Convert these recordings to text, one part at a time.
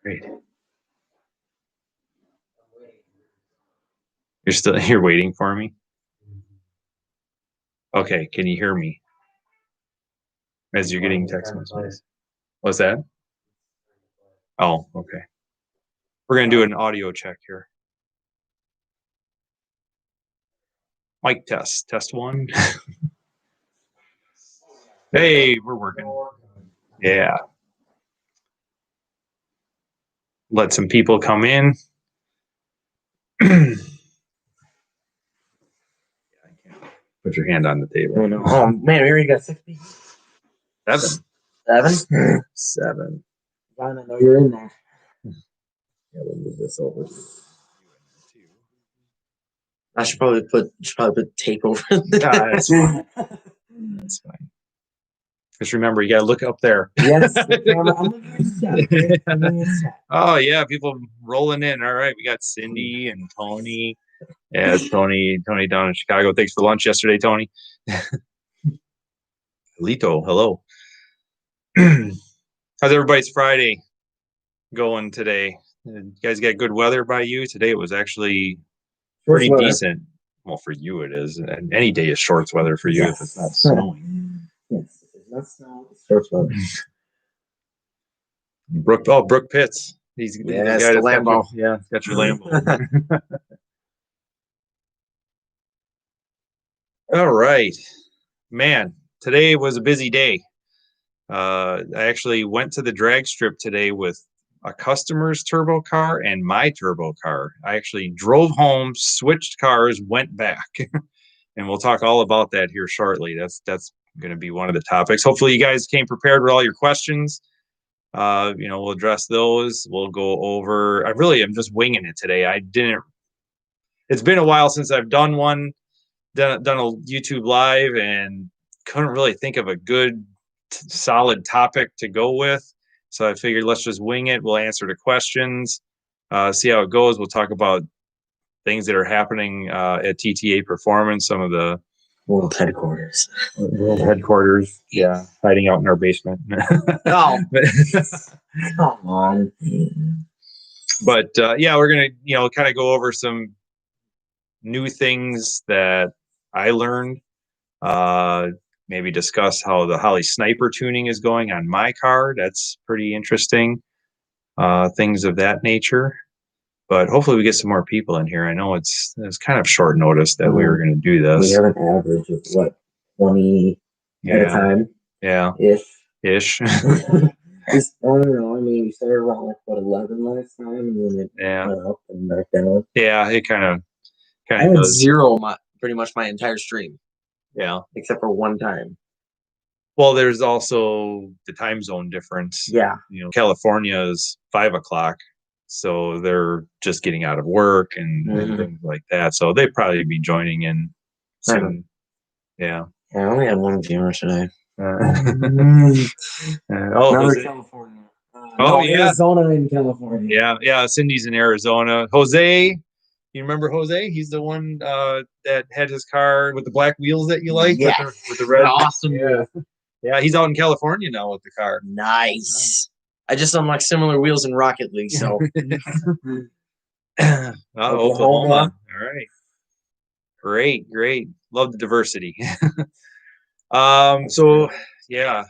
Great. You're waiting for me? Okay, can you hear me? As you're getting text messages. What's that? Oh, okay. We're gonna do an audio check here. Mic test. Test 1. Hey, we're working. Yeah. Let some people come in. Put your hand on the table. Oh man, we already got 6 people. 7. 7? 7. John, I know you're in there. Yeah, we'll move this over. I should probably put tape over it. That's fine. That's fine. Just remember, you gotta look up there. Yes, I'm looking at the chat. Oh yeah, people rolling in. All right, we got Cindy and Tony. Yeah, Tony down in Chicago. Thanks for lunch yesterday, Tony. Lito, hello. How's everybody's Friday going today? You guys got good weather by you? Today it was actually pretty decent. Well, for you it is. And any day is shorts weather for you if it's not snowing. Yes, if it's not snow, it's shorts weather. Brooke Pitts. He's the guy that's Lambo. Got your Lambo. All right, man. Today was a busy day. I actually went to the drag strip today with a customer's turbo car and my turbo car. I actually drove home, switched cars, went back, and we'll talk all about that here shortly. That's going to be one of the topics. Hopefully, you guys came prepared with all your questions. We'll address those. We'll go over. I really am just winging it today. It's been a while since I've done one. Done a YouTube live and couldn't really think of a good solid topic to go with, so I figured let's just wing it. We'll answer the questions, see how it goes. We'll talk about things that are happening at TTA Performance, some of the world headquarters. Yeah, hiding out in our basement. Oh, come on. But we're gonna kind of go over some new things that I learned. Maybe discuss how the Holley sniper tuning is going on my car. That's pretty interesting. Things of that nature. But hopefully we get some more people in here. I know it's kind of short notice that we were going to do this. We have an average of what, 20 at a time? Yeah. Ish. I don't know. I mean, we started around like 11 last time, and then it went up and back down. Yeah, it kind of. I had 0 pretty much my entire stream. Yeah, except for one time. Well, there's also the time zone difference. Yeah, California is 5 o'clock, so they're just getting out of work and things like that. So they'd probably be joining in soon. Yeah. I only had 1 viewer today. Another California. Arizona and California. Yeah. Cindy's in Arizona. Jose. You remember Jose? He's the one that had his car with the black wheels that you like, with the red. Awesome. Yeah, he's out in California now with the car. Nice. I just unlocked similar wheels in Rocket League, so. Oklahoma. All right. Great. Love the diversity. Yeah.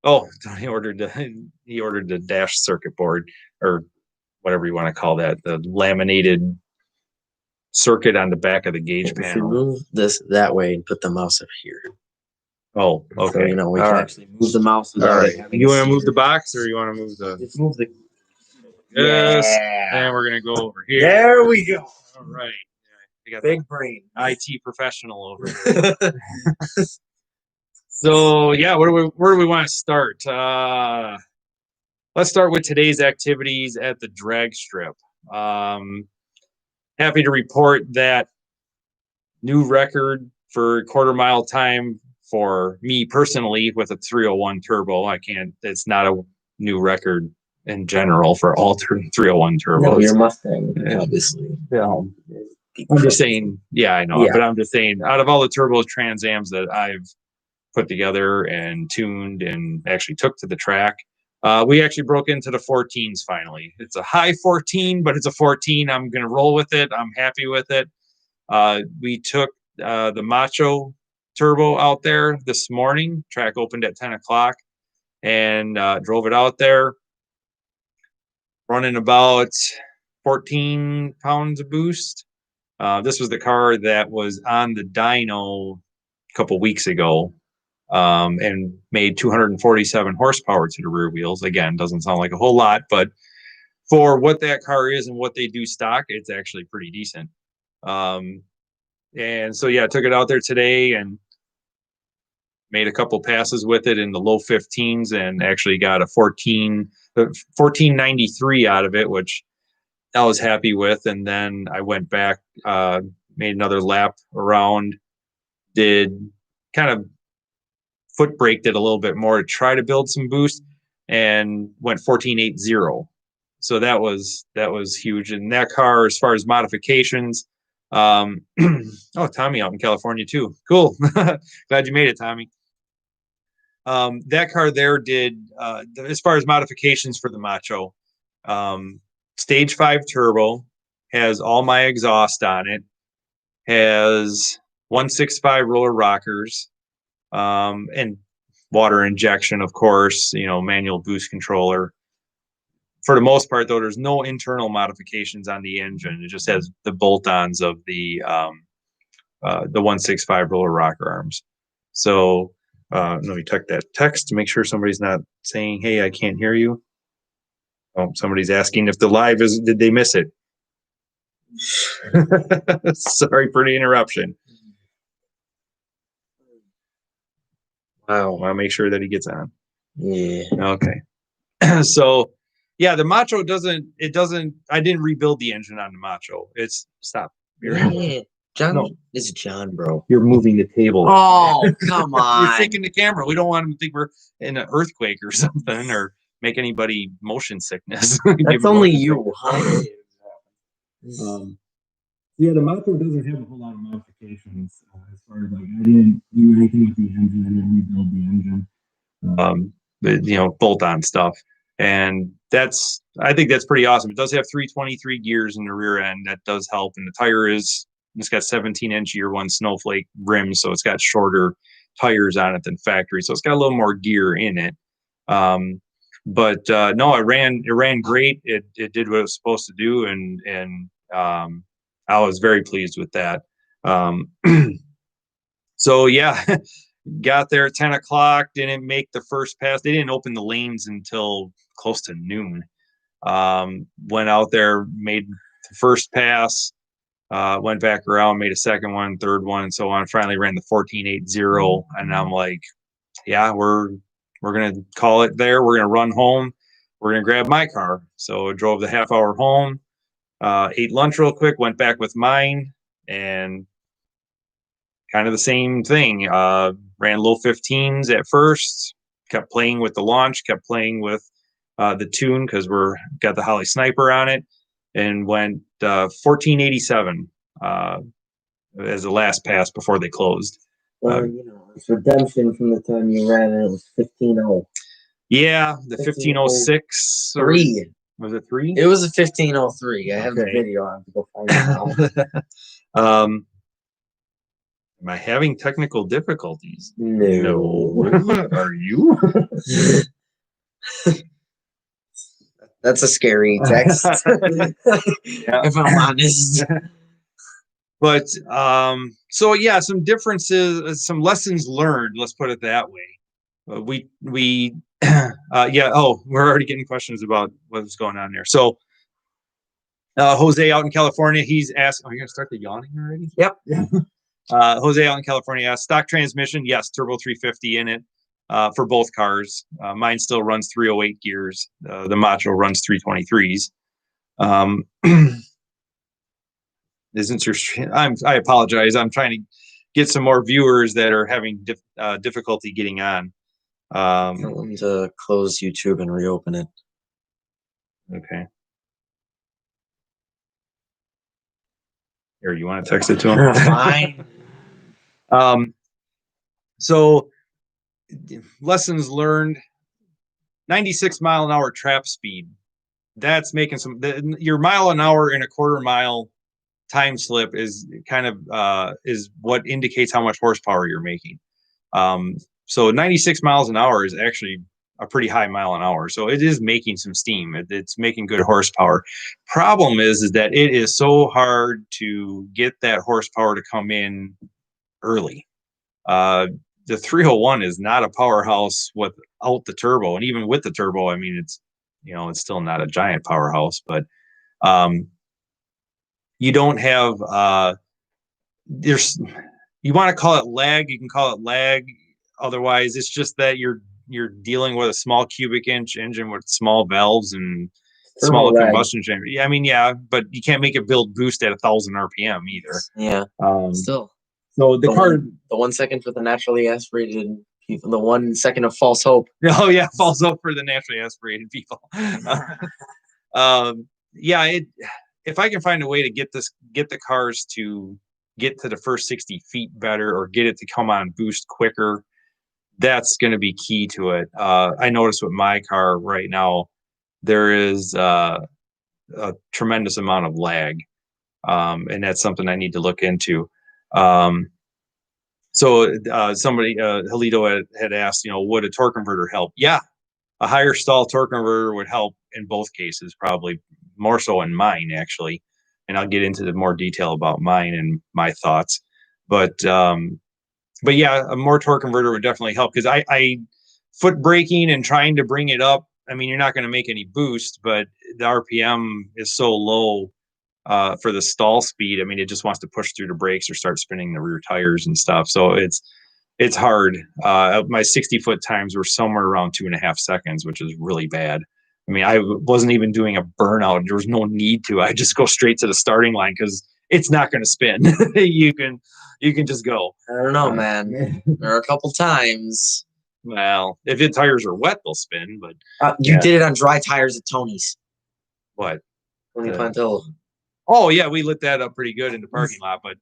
Oh, he ordered the dash circuit board, or whatever you want to call that, the laminated circuit on the back of the gauge panel. If you move this that way and put the mouse up here. Oh, okay. So, we can actually move the mouse. All right. You want to move the box, or you want to move the? Just move the. Yes. Yeah. And we're gonna go over here. There we go. All right. We got big brain. IT professional over here. So where do we want to start? Let's start with today's activities at the drag strip. Happy to report that new record for quarter-mile time for me personally with a 301 turbo. It's not a new record in general for all 301 turbos. No, your Mustang, obviously. I'm just saying, I know, but I'm just saying, out of all the turbos Trans Ams that I've put together and tuned and actually took to the track, We actually broke into the 14s finally. It's a high 14, but it's a 14. I'm going to roll with it. I'm happy with it. We took the Macho Turbo out there this morning. Track opened at 10 o'clock and drove it out there, running about 14 pounds of boost. This was the car that was on the dyno a couple weeks ago. And made 247 horsepower to the rear wheels. Again, doesn't sound like a whole lot, but for what that car is and what they do stock, it's actually pretty decent. And so, yeah, I took it out there today and made a couple passes with it in the low 15s and actually got a 1493 out of it, which I was happy with. And then I went back, made another lap around, did kind of foot braked it a little bit more to try to build some boost, and went 1480. So that was huge. And that car, as far as modifications, oh, Tommy out in California too. Cool. Glad you made it, Tommy. That car there did, as far as modifications for the Macho, stage 5 turbo, has all my exhaust on it, has 165 roller rockers, and water injection, of course, manual boost controller. For the most part, though, there's no internal modifications on the engine. It just has the bolt-ons of the 165 roller rocker arms. So let me check that text to make sure somebody's not saying, hey, I can't hear you. Oh, somebody's asking if the live did they miss it? Sorry for the interruption. Wow, I'll make sure that he gets on. Yeah. Okay. So, yeah, the Macho I didn't rebuild the engine on the Macho. Stop. Yeah. John, no. This is John, bro. You're moving the table. Oh, come on. You're thinking the camera. We don't want him to think we're in an earthquake or something, or make anybody motion sickness. That's only you. Yeah, the Macho doesn't have a whole lot of modifications as far as I didn't do anything with the engine. I didn't rebuild the engine. But bolt-on stuff, and I think that's pretty awesome. It does have 323 gears in the rear end. That does help, and the tire it's got 17-inch year one snowflake rims, so it's got shorter tires on it than factory, so it's got a little more gear in it. But no, it ran great. It did what it was supposed to do, and I was very pleased with that. So yeah, got there at 10 o'clock, didn't make the first pass. They didn't open the lanes until close to noon. Went out there, made the first pass, went back around, made a second one, third one, and so on. Finally ran the 1480, and I'm like, yeah, we're gonna call it there. We're gonna run home. We're gonna grab my car. So I drove the half hour home, ate lunch real quick, went back with mine, and kind of the same thing. Ran low 15s at first, kept playing with the launch, kept playing with the tune because got the Holly Sniper on it, and went 1487 as the last pass before they closed. Well, it's redemption from the time you ran it. It was 15-0. Yeah, the 1506. 3. Was it 3? It was a 1503. I have the video. I have to go find it out. Am I having technical difficulties? No. Are you? That's a scary text. If I'm honest. But so yeah, some differences, some lessons learned. Let's put it that way. Yeah. Oh, we're already getting questions about what's going on there. So Jose out in California, he's asked. Are you gonna start the yawning already? Yep. Jose out in California asked, stock transmission, yes, turbo 350 in it for both cars. Mine still runs 308 gears. The Macho runs 323s. Isn't your I apologize. I'm trying to get some more viewers that are having difficulty getting on. Tell them to close YouTube and reopen it. Okay. Here, you want to text it to him? Fine. So lessons learned. 96 mile an hour trap speed. That's making your mile an hour in a quarter mile time slip is kind of is what indicates how much horsepower you're making. So 96 miles an hour is actually a pretty high mile an hour. So it is making some steam. It's making good horsepower. Problem is that it is so hard to get that horsepower to come in early. The 301 is not a powerhouse without the turbo, and even with the turbo, I mean, it's still not a giant powerhouse, but you don't have you want to call it lag, you can call it lag. Otherwise, it's just that you're dealing with a small cubic inch engine with small valves and small combustion chamber. Yeah, I mean, yeah, but you can't make it build boost at 1,000 RPM either. Yeah. Still. So the 1 second for the naturally aspirated people, the 1 second of false hope. Oh yeah, false hope for the naturally aspirated people. Yeah, if I can find a way to get the cars to get to the first 60 feet better, or get it to come on boost quicker, that's going to be key to it. I noticed with my car right now, there is a tremendous amount of lag, and that's something I need to look into. So somebody, Halito had asked, would a torque converter help? Yeah, a higher stall torque converter would help in both cases, probably more so in mine, actually. And I'll get into the more detail about mine and my thoughts. But yeah, a more torque converter would definitely help, because I foot braking and trying to bring it up. I mean, you're not going to make any boost, but the RPM is so low for the stall speed. I mean, it just wants to push through the brakes or start spinning the rear tires and stuff. So it's hard. My 60-foot times were somewhere around 2.5 seconds, which is really bad. I mean, I wasn't even doing a burnout. There was no need to. I just go straight to the starting line because it's not going to spin. You can just go. I don't know, man. There are a couple times. Well, if the tires are wet, they'll spin. But you did it on dry tires at Tony's. What? Tony Plantillo. Oh yeah, we lit that up pretty good in the parking lot, but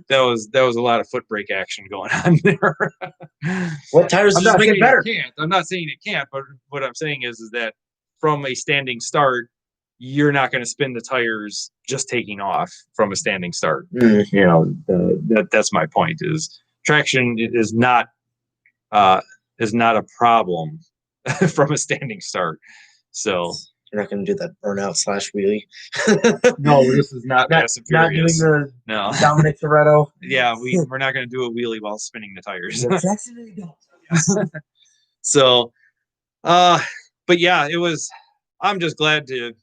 that was a lot of foot brake action going on there. What tires just make it better? I'm not saying it can't, but what I'm saying is that from a standing start, you're not going to spin the tires just taking off from a standing start. That's my point. Is traction is not a problem from a standing start. So. You're not going to do that burnout / wheelie. No, this is not Fast and Furious. Not doing the Dominic Toretto. Yeah, we're not going to do a wheelie while spinning the tires. Yes. So, but yeah, I'm just glad to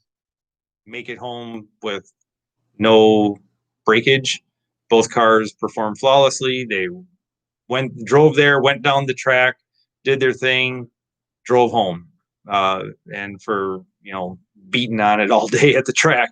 make it home with no breakage. Both cars performed flawlessly. They drove there, went down the track, did their thing, drove home. And for beating on it all day at the track,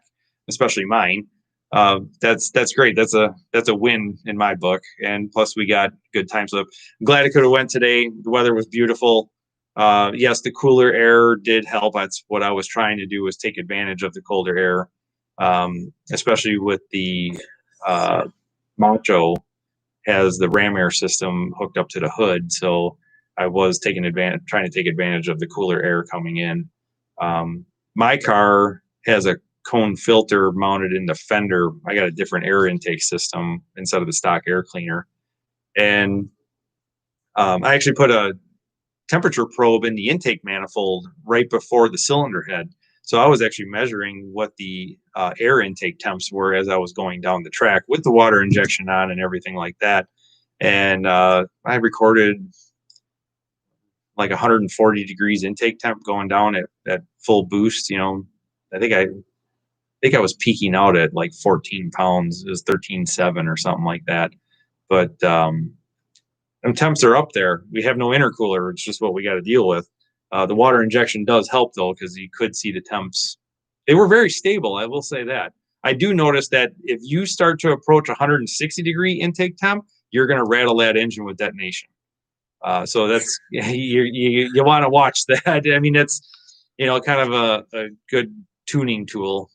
especially mine, that's great. That's a win in my book. And plus we got good time slip. I'm glad it could have went today. The weather was beautiful. Yes, the cooler air did help. That's what I was trying to do, was take advantage of the colder air, especially with the Macho has the ram air system hooked up to the hood. So I was trying to take advantage of the cooler air coming in. My car has a cone filter mounted in the fender. I got a different air intake system instead of the stock air cleaner. And I actually put a temperature probe in the intake manifold right before the cylinder head. So I was actually measuring what the air intake temps were as I was going down the track with the water injection on and everything like that. And I recorded like 140 degrees intake temp going down at full boost. I think I was peaking out at like 14 pounds. It was 13.7 or something like that. But them temps are up there. We have no intercooler. It's just what we got to deal with. The water injection does help though, because you could see the temps. They were very stable. I will say that. I do notice that if you start to approach 160 degree intake temp, you're going to rattle that engine with detonation. So that's you want to watch that. I mean, it's kind of a good tuning tool.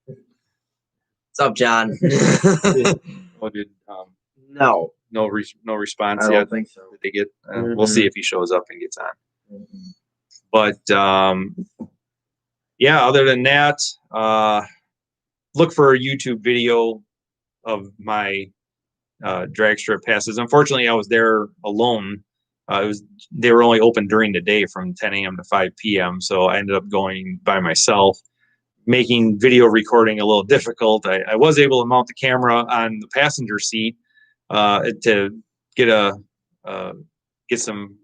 What's up, John? No response I yet. don't think so. Did they get? We'll see if he shows up and gets on. But yeah, other than that, look for a YouTube video of my drag strip passes. Unfortunately, I was there alone. They were only open during the day from 10 a.m. to 5 p.m. So I ended up going by myself, making video recording a little difficult. I was able to mount the camera on the passenger seat to get get some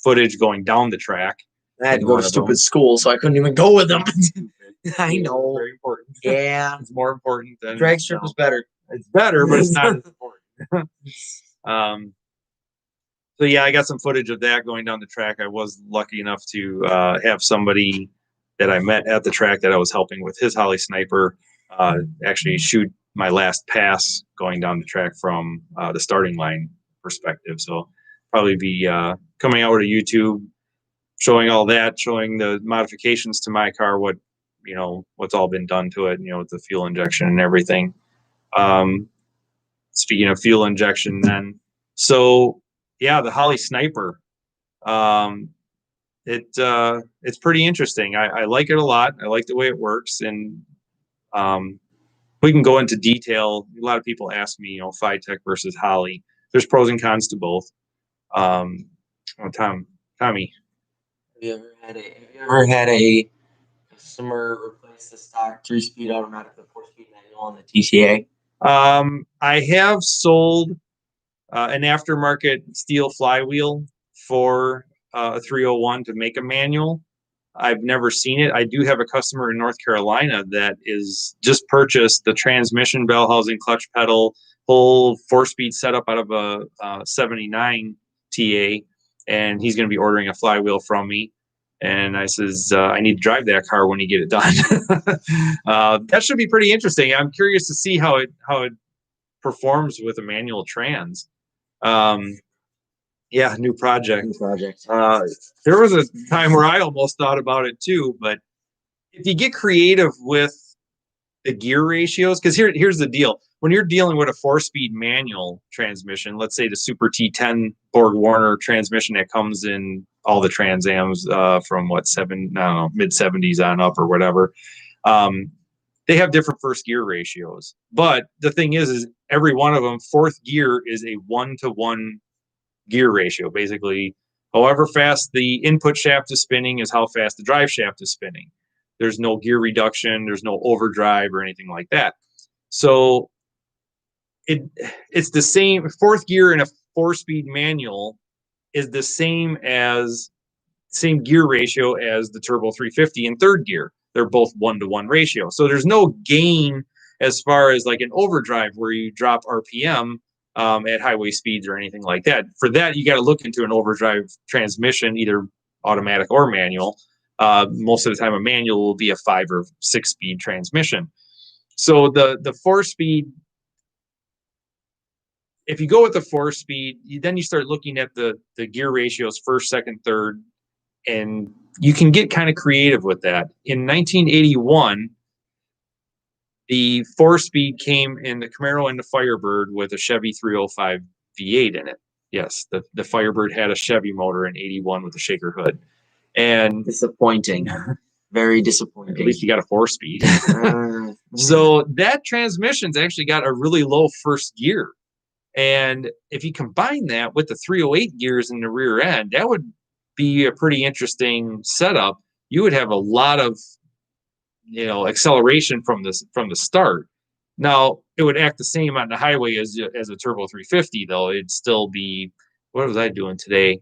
footage going down the track. I had to go to stupid school, so I couldn't even go with them. I know. Very important. Yeah. It's more important than drag strip is better. It's better, but it's not as important. So yeah, I got some footage of that going down the track. I was lucky enough to have somebody that I met at the track that I was helping with his Holly Sniper actually shoot my last pass going down the track from the starting line perspective. So probably be coming out to YouTube, showing all that, showing the modifications to my car, what's all been done to it, with the fuel injection and everything. Speaking of fuel injection, then, so yeah, the Holly Sniper, it's pretty interesting. I like it a lot. I like the way it works, and we can go into detail. A lot of people ask me, Phytech versus Holly. There's pros and cons to both. Tommy, Have you ever had a customer replace the stock 3-speed automatic with 4-speed manual on the TTA? I have sold an aftermarket steel flywheel for a 301 to make a manual. I've never seen it. I do have a customer in North Carolina that is just purchased the transmission, bell housing, clutch pedal, whole 4-speed setup out of a 79 TA, and he's going to be ordering a flywheel from me. And I says, I need to drive that car when you get it done. That should be pretty interesting. I'm curious to see how it performs with a manual trans. Yeah, new project. There was a time where I almost thought about it too, but if you get creative with the gear ratios, because here's the deal. When you're dealing with a 4-speed manual transmission, let's say the Super T10 Borg Warner transmission that comes in all the Trans Ams from mid 70s on up or whatever, they have different first gear ratios. But the thing is every one of them, fourth gear is a 1-to-1 gear ratio. Basically, however fast the input shaft is spinning is how fast the drive shaft is spinning. There's no gear reduction, there's no overdrive or anything like that. So it's the same. Fourth gear in a 4-speed manual is the same gear ratio as the Turbo 350 in third gear. They're both 1-to-1 ratio. So there's no gain as far as like an overdrive where you drop RPM at highway speeds or anything like that. For that, you got to look into an overdrive transmission, either automatic or manual. Most of the time, a manual will be a 5 or 6-speed transmission. So the 4-speed, if you go with the 4-speed, then you start looking at the gear ratios, first, second, third, and you can get kind of creative with that. In 1981, the 4-speed came in the Camaro and the Firebird with a Chevy 305 V8 in it. Yes, the Firebird had a Chevy motor in 81 with a shaker hood. And disappointing. Very disappointing. At least you got a 4-speed. So that transmission's actually got a really low first gear. And if you combine that with the 308 gears in the rear end, that would be a pretty interesting setup. You would have a lot of acceleration from the start. Now it would act the same on the highway as a Turbo 350, though. It'd still be, what was I doing today?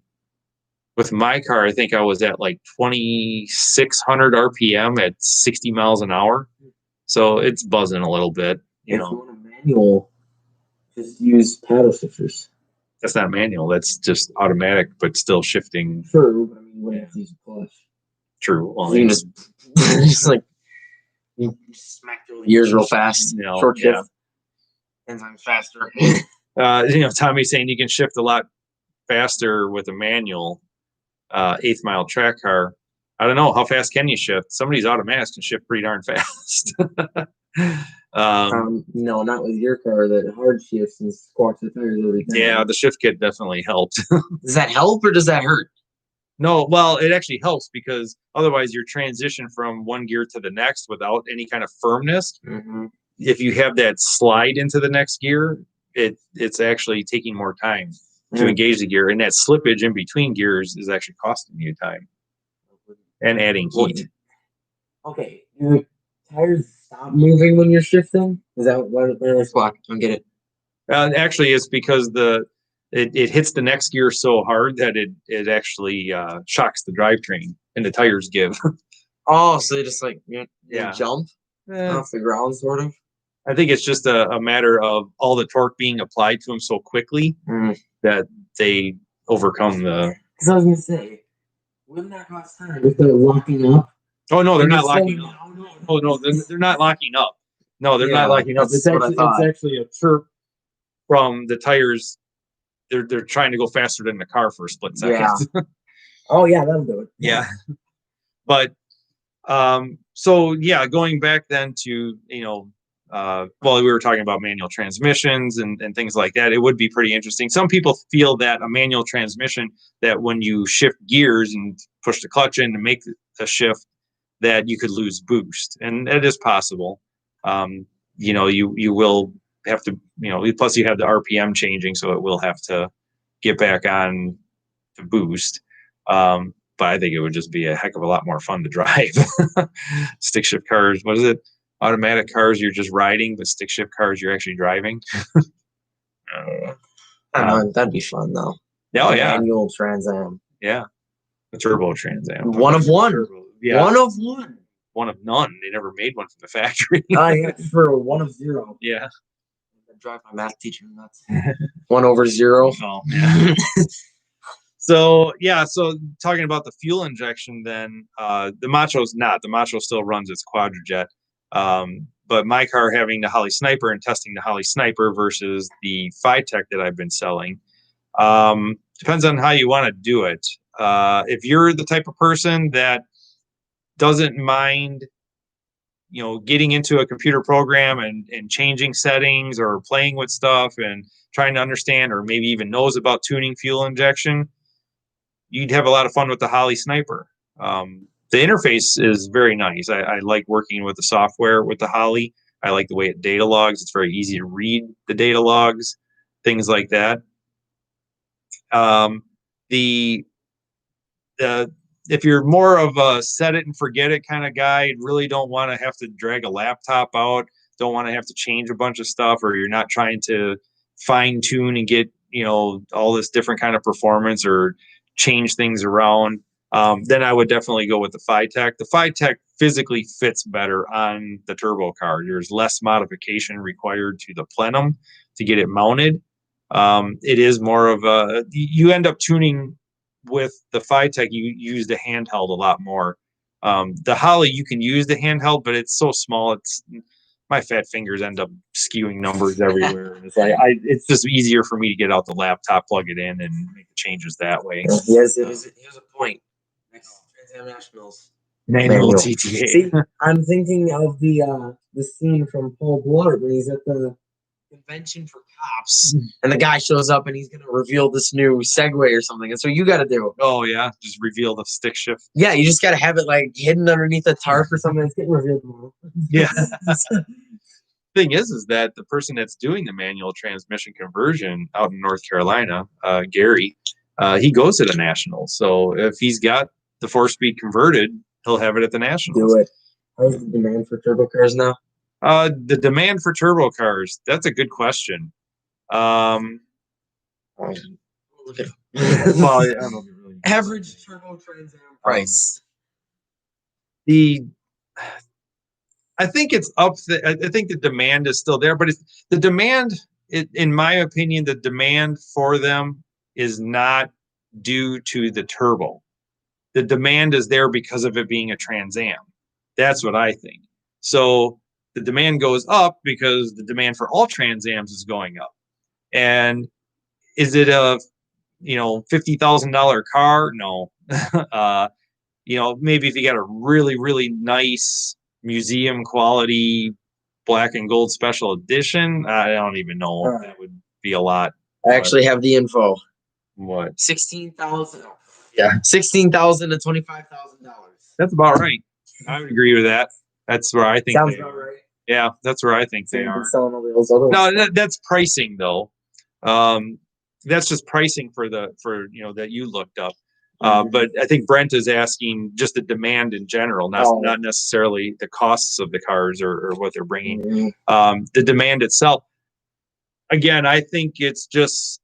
With my car, I think I was at like 2,600 RPM at 60 miles an hour. So it's buzzing a little bit. If you want a manual, just use paddle shifters. That's not manual. That's just automatic, but still shifting. True, but I mean, you wouldn't have to use a clutch. True. Well, you can just like you smack through the gears real fast. Short shift. 10 times faster. Tommy's saying you can shift a lot faster with a manual 8th mile track car. I don't know, how fast can you shift? Some of these automatics can shift pretty darn fast. No, not with your car. That hard shifts and squats the tires every time. Yeah, the shift kit definitely helped. Does that help or does that hurt? No, well, it actually helps because otherwise your transition from one gear to the next without any kind of firmness. Mm-hmm. If you have that slide into the next gear, it's actually taking more time to engage the gear, and that slippage in between gears is actually costing you time and adding heat. Okay, your tires stop moving when you're shifting? Is that what it's block? I don't get it. Actually, it's because it hits the next gear so hard that it actually shocks the drivetrain and the tires give. Oh, so they just like Yeah. jump off the ground, sort of. I think it's just a matter of all the torque being applied to them so quickly that they overcome the. Because I was gonna say, wouldn't that cost time if they're locking up? Oh no, they're not locking up. Oh no, they're not locking up. No, they're not locking up. It's actually a chirp from the tires. They're trying to go faster than the car for a split second. Yeah. Oh yeah, that'll do it. Yeah. But so yeah, going back then to well, we were talking about manual transmissions and things like that. It would be pretty interesting. Some people feel that a manual transmission, that when you shift gears and push the clutch in to make a shift, that you could lose boost, and it is possible. You will have to, plus you have the RPM changing, so it will have to get back on to boost. But I think it would just be a heck of a lot more fun to drive. Stick shift cars, what is it? Automatic cars, you're just riding, but stick shift cars, you're actually driving. I don't know. That'd be fun though. Oh yeah, manual Trans Am. Yeah, a turbo Trans Am. One of one. Yeah. One of one. One of none. They never made one from the factory. Yeah, for 1 of 0. Yeah. I drive my math teacher nuts. 1 over 0. Oh, yeah. So talking about the fuel injection, then the Macho's not. The Macho still runs its Quadrajet. But my car, having the Holly Sniper and testing the Holly Sniper versus the Phi-Tech that I've been selling, depends on how you want to do it. If you're the type of person that doesn't mind, getting into a computer program and changing settings or playing with stuff and trying to understand, or maybe even knows about tuning fuel injection, you'd have a lot of fun with the Holly Sniper. The interface is very nice. I like working with the software with the Holly. I like the way it data logs. It's very easy to read the data logs, things like that. If you're more of a set it and forget it kind of guy, really don't want to have to drag a laptop out, don't want to have to change a bunch of stuff, or you're not trying to fine tune and get, all this different kind of performance or change things around, then I would definitely go with the Phi-Tech. The Phi-Tech physically fits better on the turbo car. There's less modification required to the plenum to get it mounted. It is more of you end up tuning with the Phi-Tech, you use the handheld a lot more. The Holly, you can use the handheld, but it's so small. My fat fingers end up skewing numbers everywhere. It's like it's just easier for me to get out the laptop, plug it in, and make the changes that way. Yes, here's a point. Next Trans Am Nationals. Manual TTA. See, I'm thinking of the scene from Paul Blart when he's at the convention for cops, and the guy shows up and he's gonna reveal this new Segway or something. And so you got to do. Oh yeah, just reveal the stick shift. Yeah, you just got to have it like hidden underneath a tarp or something. It's getting revealed tomorrow. Yeah. Thing is that the person that's doing the manual transmission conversion out in North Carolina, Gary, he goes to the Nationals. So if he's got the 4-speed converted, he'll have it at the Nationals. Do it. How's the demand for turbo cars now? The demand for turbo cars, that's a good question. Look at it. Well, I don't know if really average turbo Trans Am price. I think it's up. I think the demand is still there, but the demand, in my opinion, the demand for them is not due to the turbo. The demand is there because of it being a Trans Am. That's what I think. So the demand goes up because the demand for all Trans Ams is going up. And is it a $50,000 car? No. Maybe if you got a really, really nice museum quality black and gold special edition, I don't even know if that would be a lot. I actually have the info. What? 16,000. Yeah, $16,000 to $25,000. That's about right. I would agree with that. That's where I think Sounds they about are. right. Yeah, that's where I think So they you've been are. selling all those other ones. No, that's pricing though. That's just pricing for that you looked up. But I think Brent is asking just the demand in general, not necessarily the costs of the cars or what they're bringing. The demand itself. Again, I think it's just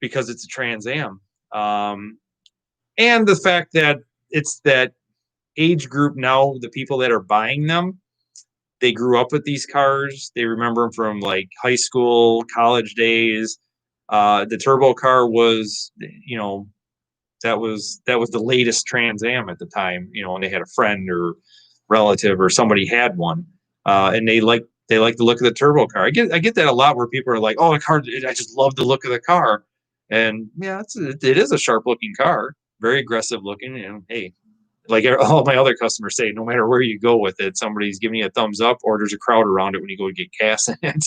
because it's a Trans Am, and the fact that it's that age group now. The people that are buying them, they grew up with these cars. They remember them from like high school, college days. The turbo car was, that was the latest Trans Am at the time. And they had a friend or relative or somebody had one, and they like the look of the turbo car. I get that a lot where people are like, "Oh, the car! I just love the look of the car." And yeah, it is a sharp looking car, very aggressive looking. And hey, like all my other customers say, no matter where you go with it, somebody's giving you a thumbs up, or there's a crowd around it when you go to get gas in it.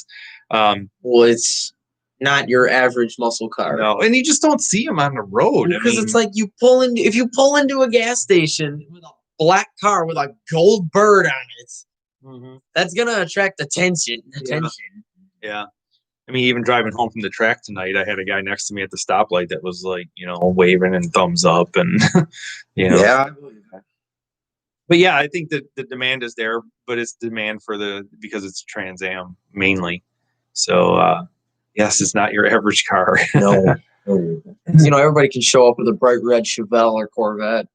Well, it's not your average muscle car. No, and you just don't see them on the road. Because it's like if you pull into a gas station with a black car with a gold bird on it, that's gonna attract attention. Yeah. I mean, even driving home from the track tonight, I had a guy next to me at the stoplight that was like, waving and thumbs up and, Yeah. But yeah, I think that the demand is there, but it's demand because it's Trans Am mainly. So, yes, it's not your average car. No. Everybody can show up with a bright red Chevelle or Corvette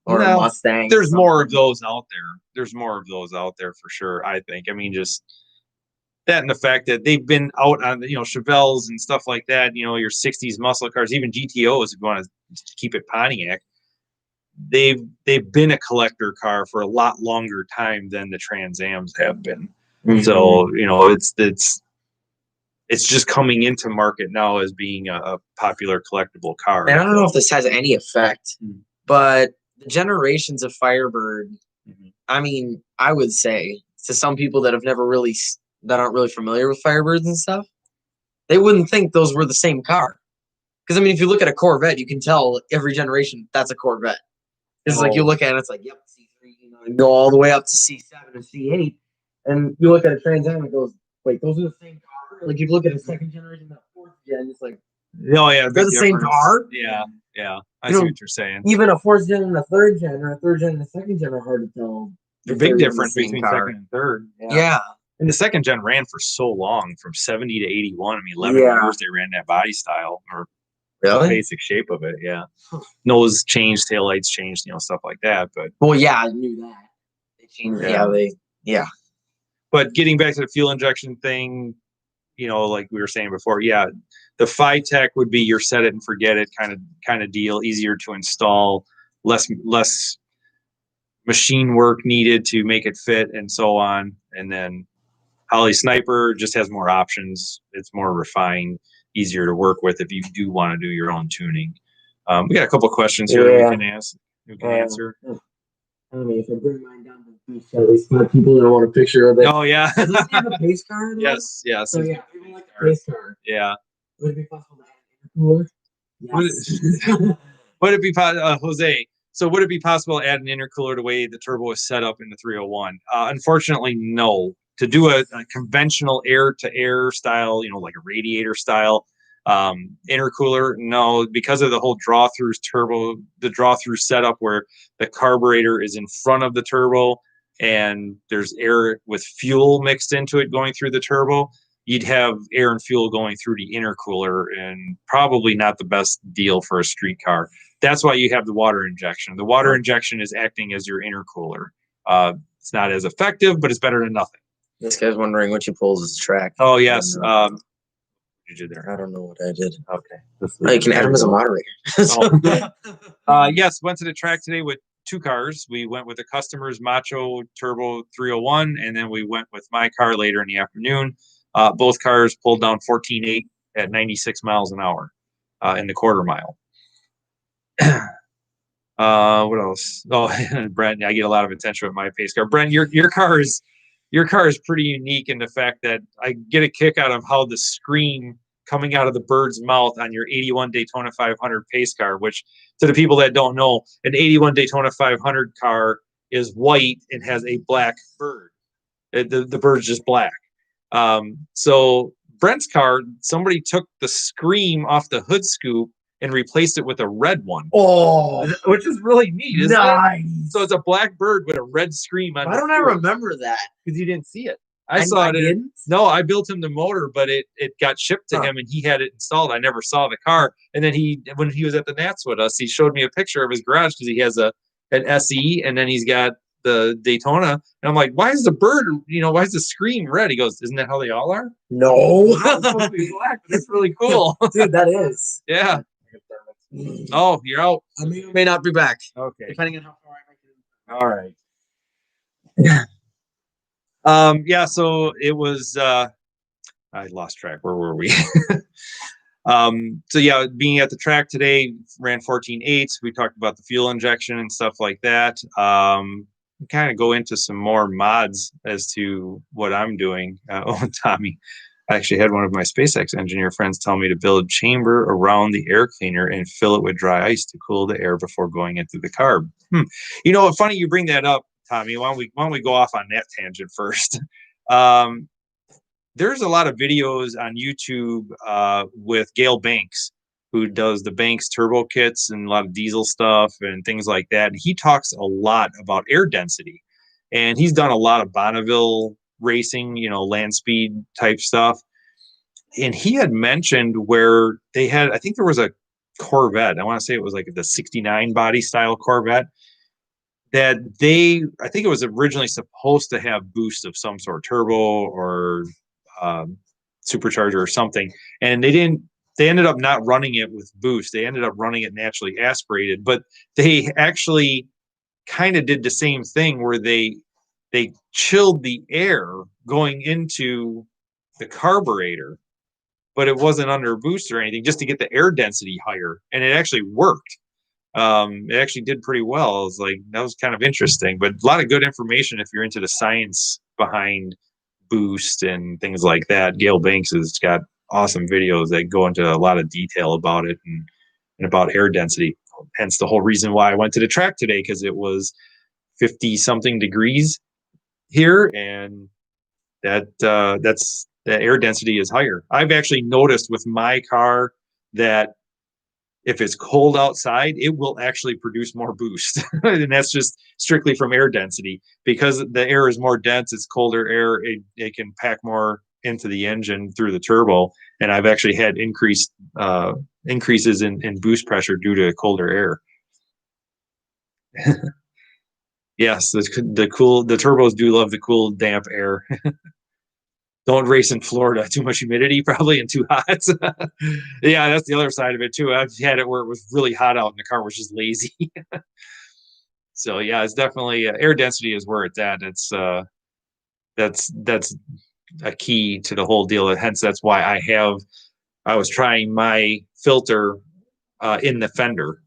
or a Mustang. There's more of those out there. There's more of those out there for sure, I think. I mean, just that and the fact that they've been out on, Chevelles and stuff like that, your 60s muscle cars, even GTOs, if you want to keep it Pontiac, they've been a collector car for a lot longer time than the Trans Ams have been. So, it's just coming into market now as being a popular collectible car. And I don't know if this has any effect, but the generations of Firebird, I mean, I would say to some people that aren't really familiar with Firebirds and stuff, they wouldn't think those were the same car. Because I mean, if you look at a Corvette, you can tell every generation that's a Corvette. It's like you look at it, it's like, yep, C3, you go all the way up to C7 and C8, and you look at a Trans Am, it goes, wait, those are the same car? Like, you look at a second generation, that fourth gen, it's like, oh yeah, they're the same car? Yeah, I see what you're saying. Even a fourth gen and a third gen, or a third gen and a second gen are hard to tell. The big difference between second and third. Yeah. And the second gen ran for so long, from 70 to 81. I mean, 11 years they ran that body style, or the basic shape of it. Yeah. Nose changed, taillights changed, stuff like that. But yeah, I knew that. They changed. Yeah. But getting back to the fuel injection thing, like we were saying before, yeah, the Phi-Tech would be your set it and forget it kind of deal, easier to install, less machine work needed to make it fit, and so on. And then Holly Sniper just has more options. It's more refined, easier to work with if you do want to do your own tuning. We got a couple of questions here that we can ask. We can answer. I mean, if I bring mine down to the beach, at least my people don't want a picture of it. Oh yeah. Does this have a pace car? Yes. So yeah, people like a pace car. Yeah. Would it be possible to add an intercooler? Yes. Would it be Jose? So would it be possible to add an intercooler the way the turbo is set up in the 301? Unfortunately, no. To do a conventional air-to-air style, like a radiator style intercooler, no, because of the whole the draw-through setup where the carburetor is in front of the turbo and there's air with fuel mixed into it going through the turbo, you'd have air and fuel going through the intercooler, and probably not the best deal for a street car. That's why you have the water injection. The water injection is acting as your intercooler. It's not as effective, but it's better than nothing. This guy's wondering what you pulls his track. Oh, yes. What did you do there? I don't know what I did. Okay. You can add him as a moderator. Yes, went to the track today with two cars. We went with the customer's Macho Turbo 301, and then we went with my car later in the afternoon. Both cars pulled down 14.8 at 96 miles an hour in the quarter mile. What else? Oh, Brent, I get a lot of attention with my pace car. Brent, your car is pretty unique in the fact that I get a kick out of how the screen coming out of the bird's mouth on your 81 Daytona 500 pace car, which to the people that don't know, an 81 Daytona 500 car is white and has a black bird. The bird's just black. So Brent's car, somebody took the scream off the hood scoop and replaced it with a red one. Oh, which is really neat, isn't nice. it? So it's a black bird with a red scream on. Why don't I remember that? Because you didn't see it. I saw it. No, I built him the motor, but it got shipped to him and he had it installed. I never saw the car. And then when he was at the Nats with us, he showed me a picture of his garage because he has an SE and then he's got the Daytona. And I'm like, why is the bird, why is the screen red? He goes, isn't that how they all are? No. It's supposed to be black. That's really cool. Dude, that is. Yeah. Oh, you're out. I may not be back. Okay. Depending on how far I make it. All right. Yeah, so it was I lost track. Where were we? So yeah, being at the track today, ran 14.8. We talked about the fuel injection and stuff like that. Kind of go into some more mods as to what I'm doing. Tommy, I actually had one of my SpaceX engineer friends tell me to build a chamber around the air cleaner and fill it with dry ice to cool the air before going into the carb. Funny you bring that up, Tommy. Why don't we go off on that tangent first? There's a lot of videos on YouTube with Gail Banks, who does the Banks turbo kits and a lot of diesel stuff and things like that. And he talks a lot about air density, and he's done a lot of Bonneville racing, land speed type stuff. And he had mentioned where they had, I think there was a Corvette. I want to say it was like the 69 body style Corvette that I think it was originally supposed to have boost of some sort, turbo or supercharger or something. And they ended up not running it with boost. They ended up running it naturally aspirated, but they actually kind of did the same thing where they chilled the air going into the carburetor, but it wasn't under boost or anything, just to get the air density higher. And it actually worked. It actually did pretty well. I was like, that was kind of interesting, but a lot of good information if you're into the science behind boost and things like that. Gail Banks has got awesome videos that go into a lot of detail about it and about air density. Hence the whole reason why I went to the track today, because it was 50 something degrees here, and that's the air density is higher. I've actually noticed with my car that if it's cold outside, it will actually produce more boost. And that's just strictly from air density. Because the air is more dense, it's colder air, it can pack more into the engine through the turbo. And I've actually had increases in boost pressure due to colder air. Yes, the turbos do love the cool, damp air. Don't race in Florida. Too much humidity, probably, and too hot. Yeah, that's the other side of it too. I've had it where it was really hot out and the car was just lazy. So yeah, it's definitely air density is where it's at. It's that's a key to the whole deal. Hence, that's why I was trying my filter in the fender,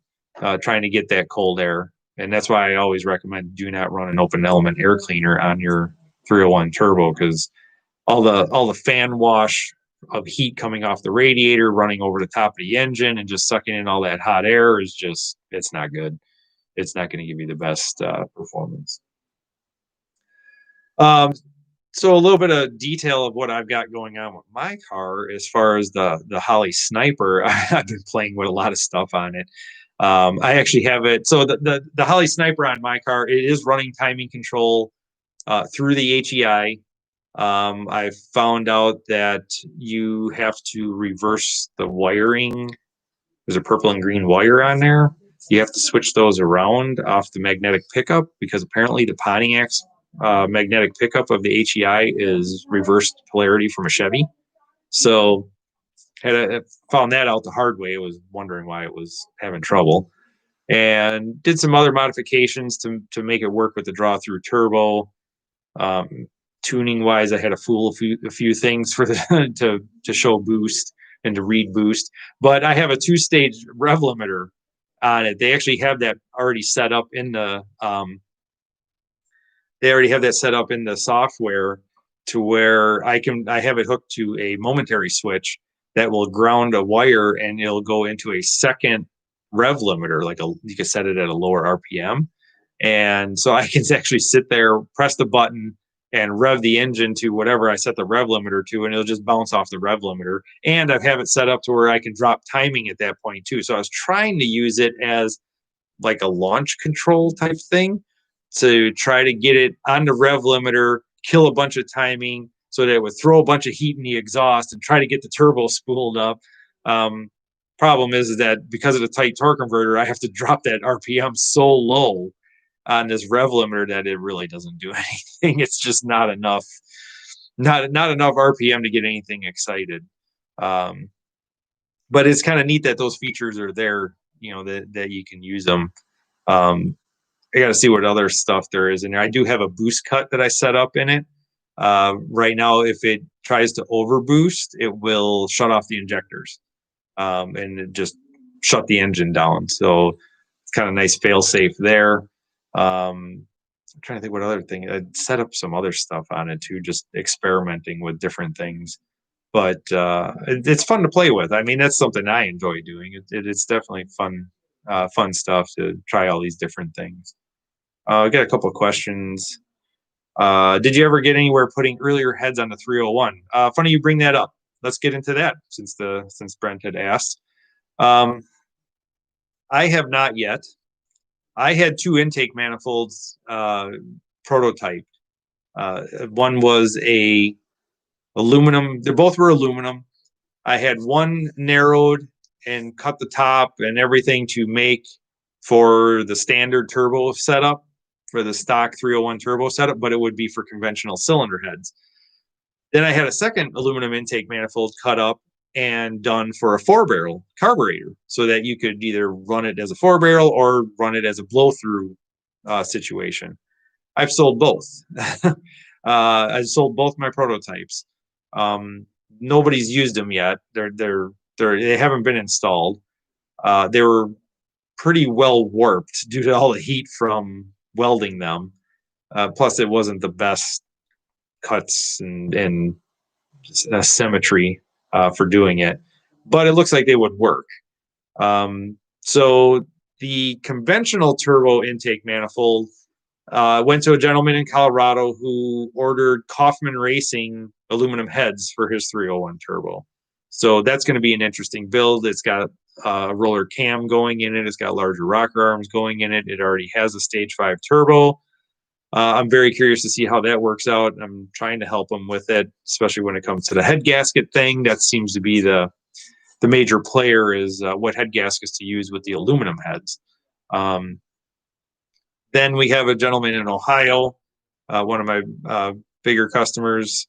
trying to get that cold air, and that's why I always recommend do not run an open element air cleaner on your 301 turbo, because all the fan wash of heat coming off the radiator, running over the top of the engine and just sucking in all that hot air is just, it's not good. It's not going to give you the best performance. So a little bit of detail of what I've got going on with my car as far as the Holley Sniper. I've been playing with a lot of stuff on it. I actually have it. So the Holley Sniper on my car, it is running timing control through the HEI. I found out that you have to reverse the wiring. There's a purple and green wire on there. You have to switch those around off the magnetic pickup, because apparently the Pontiac's magnetic pickup of the HEI is reversed polarity from a Chevy. So I found that out the hard way. I was wondering why it was having trouble, and did some other modifications to make it work with the draw through turbo. Tuning wise, I had to fool a few things for to show boost and to read boost, but I have a 2-stage rev limiter on it. They actually have that already set up in the software, to where I have it hooked to a momentary switch, that will ground a wire and it'll go into a second rev limiter, you can set it at a lower RPM. And so I can actually sit there, press the button, and rev the engine to whatever I set the rev limiter to, and it'll just bounce off the rev limiter. And I have it set up to where I can drop timing at that point too. So I was trying to use it as like a launch control type thing to try to get it on the rev limiter, kill a bunch of timing so that it would throw a bunch of heat in the exhaust and try to get the turbo spooled up. Problem is that because of the tight torque converter, I have to drop that RPM so low on this rev limiter that it really doesn't do anything. It's just not enough RPM to get anything excited. But it's kind of neat that those features are there, that you can use them. I got to see what other stuff there is in there. I do have a boost cut that I set up in it. Right now, if it tries to overboost, it will shut off the injectors and it just shut the engine down. So it's kind of nice fail safe there. I'm trying to think what other thing. I set up some other stuff on it too, just experimenting with different things. But it's fun to play with. I mean, that's something I enjoy doing. It's definitely fun stuff to try all these different things. I got a couple of questions. Did you ever get anywhere putting earlier heads on the 301? Funny you bring that up. Let's get into that since Brent had asked. I have not yet. I had two intake manifolds prototyped. One was a aluminum. They both were aluminum. I had one narrowed and cut the top and everything to make for the standard turbo setup, for the stock 301 turbo setup, but it would be for conventional cylinder heads. Then I had a second aluminum intake manifold cut up and done for a 4-barrel carburetor so that you could either run it as a 4-barrel or run it as a blow-through situation. I've sold both. I sold both my prototypes. Nobody's used them yet. They haven't been installed. They were pretty well warped due to all the heat from welding them. Plus, it wasn't the best cuts and symmetry for doing it, but it looks like they would work. So the conventional turbo intake manifold went to a gentleman in Colorado who ordered Kaufman Racing aluminum heads for his 301 turbo. So that's going to be an interesting build. It's got a roller cam going in it. It's got larger rocker arms going in it. It already has a stage 5 turbo. I'm very curious to see how that works out. I'm trying to help them with it, especially when it comes to the head gasket thing. That seems to be the major player is what head gaskets to use with the aluminum heads. Then we have a gentleman in Ohio, one of my bigger customers,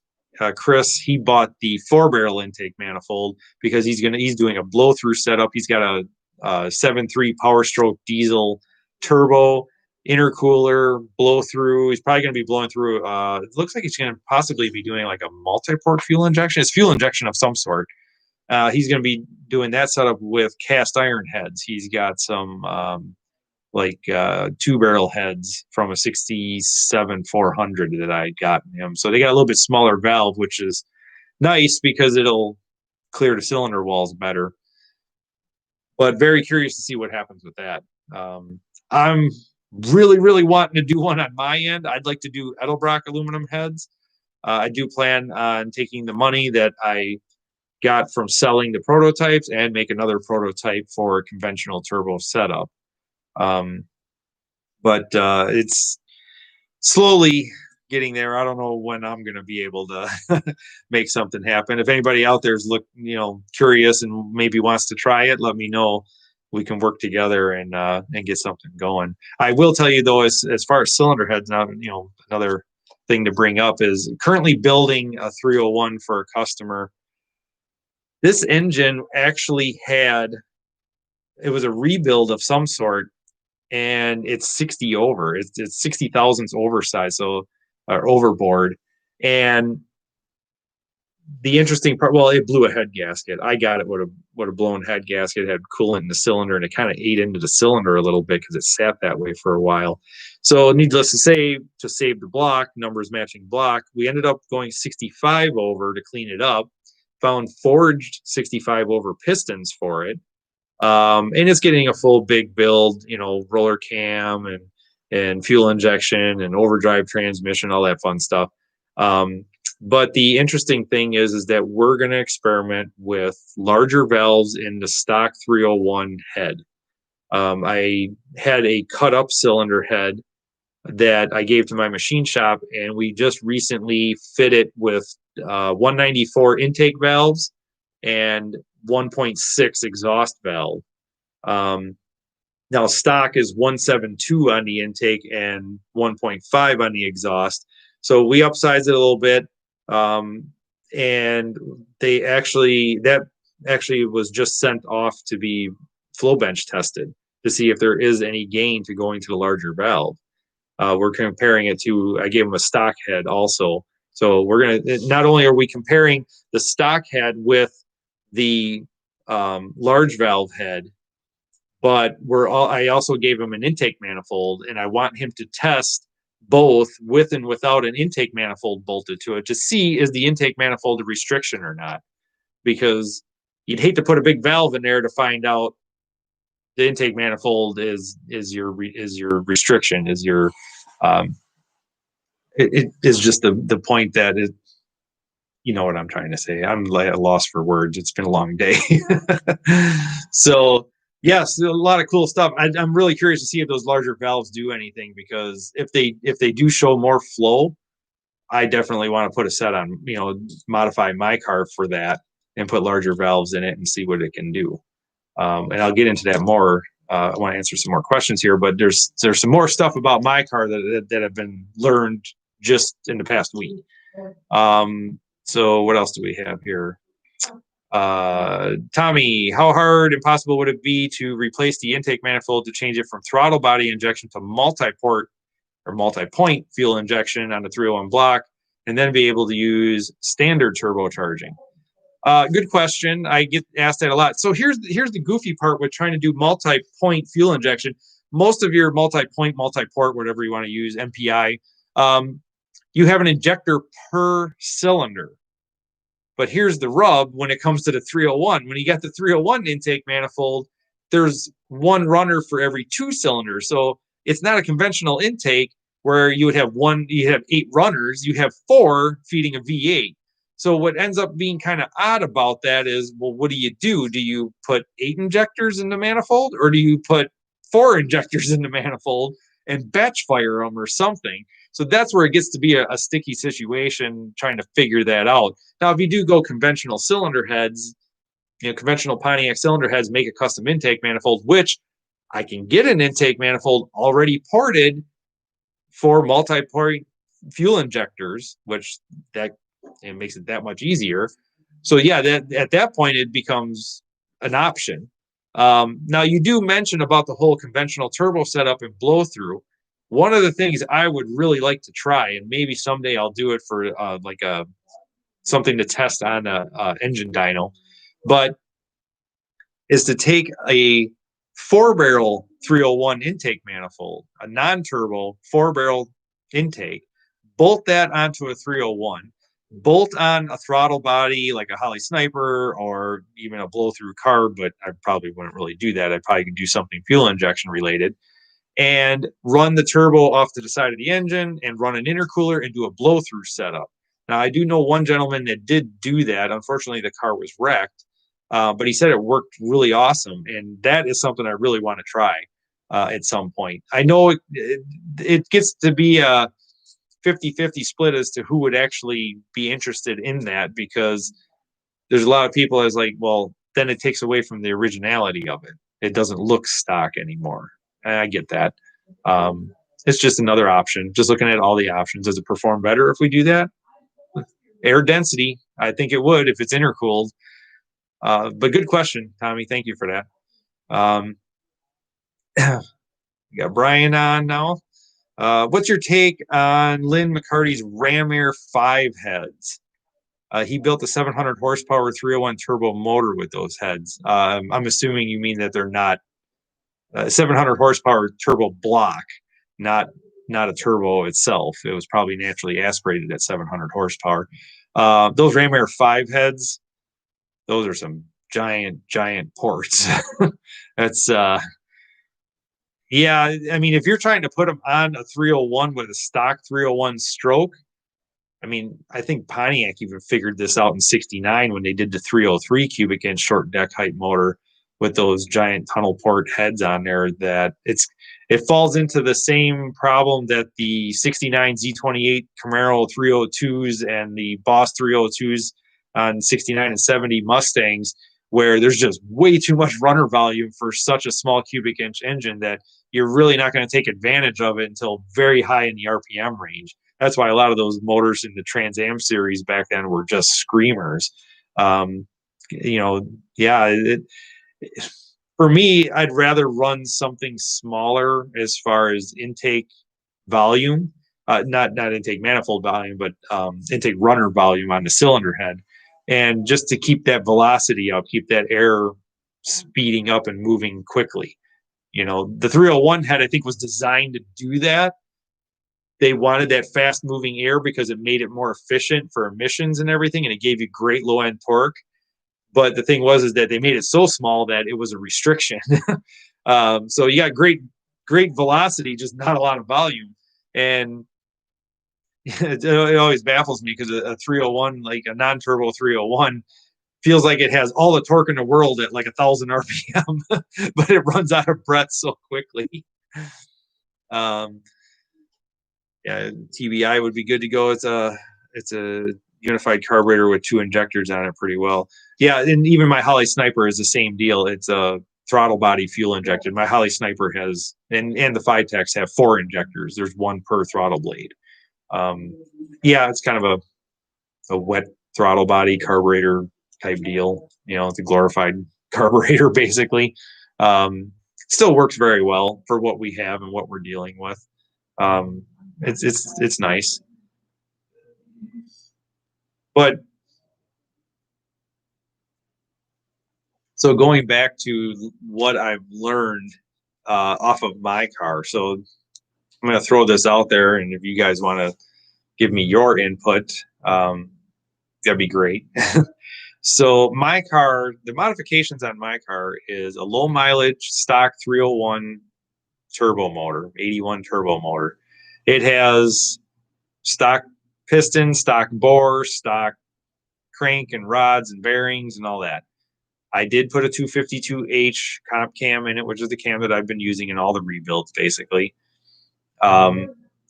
Chris. He bought the 4-barrel intake manifold because he's doing a blow-through setup. He's got a 7.3 Power Stroke diesel turbo, intercooler, blow-through. He's probably going to be blowing through. It looks like he's going to possibly be doing like a multi-port fuel injection. It's fuel injection of some sort. He's going to be doing that setup with cast iron heads. He's got some 2-barrel heads from a 67 400 that I got him. So they got a little bit smaller valve, which is nice because it'll clear the cylinder walls better. But very curious to see what happens with that. I'm really, really wanting to do one on my end. I'd like to do Edelbrock aluminum heads. I do plan on taking the money that I got from selling the prototypes and make another prototype for a conventional turbo setup. But it's slowly getting there. I don't know when I'm going to be able to make something happen. If anybody out there is curious and maybe wants to try it, let me know. We can work together and get something going. I will tell you though, as far as cylinder heads, now another thing to bring up is currently building a 301 for a customer. This engine actually it was a rebuild of some sort, and it's 60 over. It's 60 thousandths oversized, or overboard. And the interesting part, well, it blew a head gasket. I got it with a blown head gasket. It had coolant in the cylinder, and it kind of ate into the cylinder a little bit because it sat that way for a while. So needless to say, to save the block, numbers matching block, we ended up going 65 over to clean it up. found forged 65 over pistons for it. And it's getting a full big build, roller cam and fuel injection and overdrive transmission, all that fun stuff. But the interesting thing is that we're going to experiment with larger valves in the stock 301 head. I had a cut up cylinder head that I gave to my machine shop, and we just recently fit it with 194 intake valves and 1.6 exhaust valve. Now stock is 172 on the intake and 1.5 on the exhaust. So we upsized it a little bit. And that actually was just sent off to be flow bench tested to see if there is any gain to going to the larger valve. We're comparing it to, I gave them a stock head also. So not only are we comparing the stock head with the large valve head, but I also gave him an intake manifold, and I want him to test both with and without an intake manifold bolted to it to see is the intake manifold a restriction or not. Because you'd hate to put a big valve in there to find out the intake manifold is your restriction, is your it is just the point that it, you know what I'm trying to say. I'm at a loss for words. It's been a long day. So yes, a lot of cool stuff. I'm really curious to see if those larger valves do anything, because if they do show more flow, I definitely want to put a set on, modify my car for that and put larger valves in it and see what it can do. And I'll get into that more. I want to answer some more questions here, but there's some more stuff about my car that have been learned just in the past week. So what else do we have here? Tommy, how hard and possible would it be to replace the intake manifold to change it from throttle body injection to multi-port or multi-point fuel injection on the 301 block, and then be able to use standard turbocharging? Good question. I get asked that a lot. So here's the goofy part with trying to do multi-point fuel injection. Most of your multi-point, multi-port, whatever you want to use, MPI, you have an injector per cylinder. But here's the rub when it comes to the 301. When you got the 301 intake manifold, there's one runner for every 2 cylinders. So it's not a conventional intake where you have 8 runners. You have 4 feeding a V8. So what ends up being kind of odd about that is, well, what do you do? Do you put 8 injectors in the manifold, or do you put 4 injectors in the manifold and batch fire them or something? So that's where it gets to be a sticky situation, trying to figure that out. Now, if you do go conventional cylinder heads, conventional Pontiac cylinder heads make a custom intake manifold, which I can get an intake manifold already ported for multi-port fuel injectors, which that makes it that much easier. So yeah, at that point, it becomes an option. Now, you do mention about the whole conventional turbo setup and blow through. One of the things I would really like to try, and maybe someday I'll do it for something to test on a engine dyno, but is to take a 4-barrel 301 intake manifold, a non-turbo 4-barrel intake, bolt that onto a 301, bolt on a throttle body like a Holly Sniper or even a blow-through carb, but I probably wouldn't really do that. I'd probably do something fuel injection related, and run the turbo off to the side of the engine and run an intercooler and do a blow-through setup. Now, I do know one gentleman that did do that. Unfortunately, the car was wrecked, but he said it worked really awesome, and that is something I really want to try at some point. I know it gets to be a 50-50 split as to who would actually be interested in that, because there's a lot of people that's like, well, then it takes away from the originality of it. It doesn't look stock anymore. I get that. It's just another option. Just looking at all the options. Does it perform better if we do that? Air density, I think it would if it's intercooled. But good question, Tommy. Thank you for that. We got Brian on now. What's your take on Lynn McCarty's Ram Air 5 heads? He built a 700 horsepower 301 turbo motor with those heads. I'm assuming you mean that they're not 700 horsepower turbo block, not a turbo itself. It was probably naturally aspirated at 700 horsepower. Those Ram Air 5 heads, those are some giant ports. That's yeah, I mean, if you're trying to put them on a 301 with a stock 301 stroke, I mean, I think Pontiac even figured this out in '69 when they did the 303 cubic inch short deck height motor with those giant tunnel port heads on there. That it falls into the same problem that the '69 Z28 Camaro 302s and the Boss 302s on '69 and '70 Mustangs, where there's just way too much runner volume for such a small cubic inch engine that you're really not going to take advantage of it until very high in the RPM range. That's why a lot of those motors in the Trans Am series back then were just screamers. You know, yeah, for me, I'd rather run something smaller as far as intake volume, not intake manifold volume, but intake runner volume on the cylinder head, and just to keep that velocity up, keep that air speeding up and moving quickly. You know, the 301 head I think was designed to do that. They wanted that fast moving air because it made it more efficient for emissions and everything, and it gave you great low end torque. But the thing was is that they made it so small that it was a restriction. So you got great velocity, just not a lot of volume. And it always baffles me because a 301, like a non-turbo 301, feels like it has all the torque in the world at like 1,000 RPM, but it runs out of breath so quickly. Um, yeah, TBI would be good to go. It's a unified carburetor with 2 injectors on it pretty well. Yeah, and even my Holly Sniper is the same deal. It's a throttle body fuel injected. My Holly Sniper has, and the Phytex have 4 injectors. There's 1 per throttle blade. Yeah, it's kind of a wet throttle body carburetor type deal. You know, it's a glorified carburetor basically. Still works very well for what we have and what we're dealing with. It's nice, but so going back to what I've learned off of my car. So I'm going to throw this out there, and if you guys want to give me your input, that'd be great. So my car, the modifications on my car is a low mileage stock 301 turbo motor, 81 turbo motor. It has stock piston, stock bore, stock crank and rods and bearings and all that. I did put a 252H comp cam in it, which is the cam that I've been using in all the rebuilds, basically.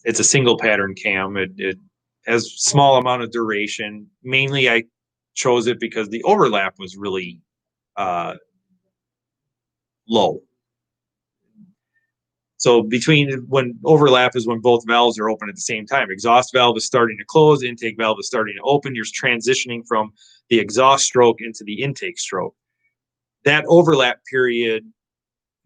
It's a single pattern cam. It has small amount of duration. Mainly, I chose it because the overlap was really low. So between when overlap is when both valves are open at the same time. Exhaust valve is starting to close, intake valve is starting to open. You're transitioning from the exhaust stroke into the intake stroke. That overlap period,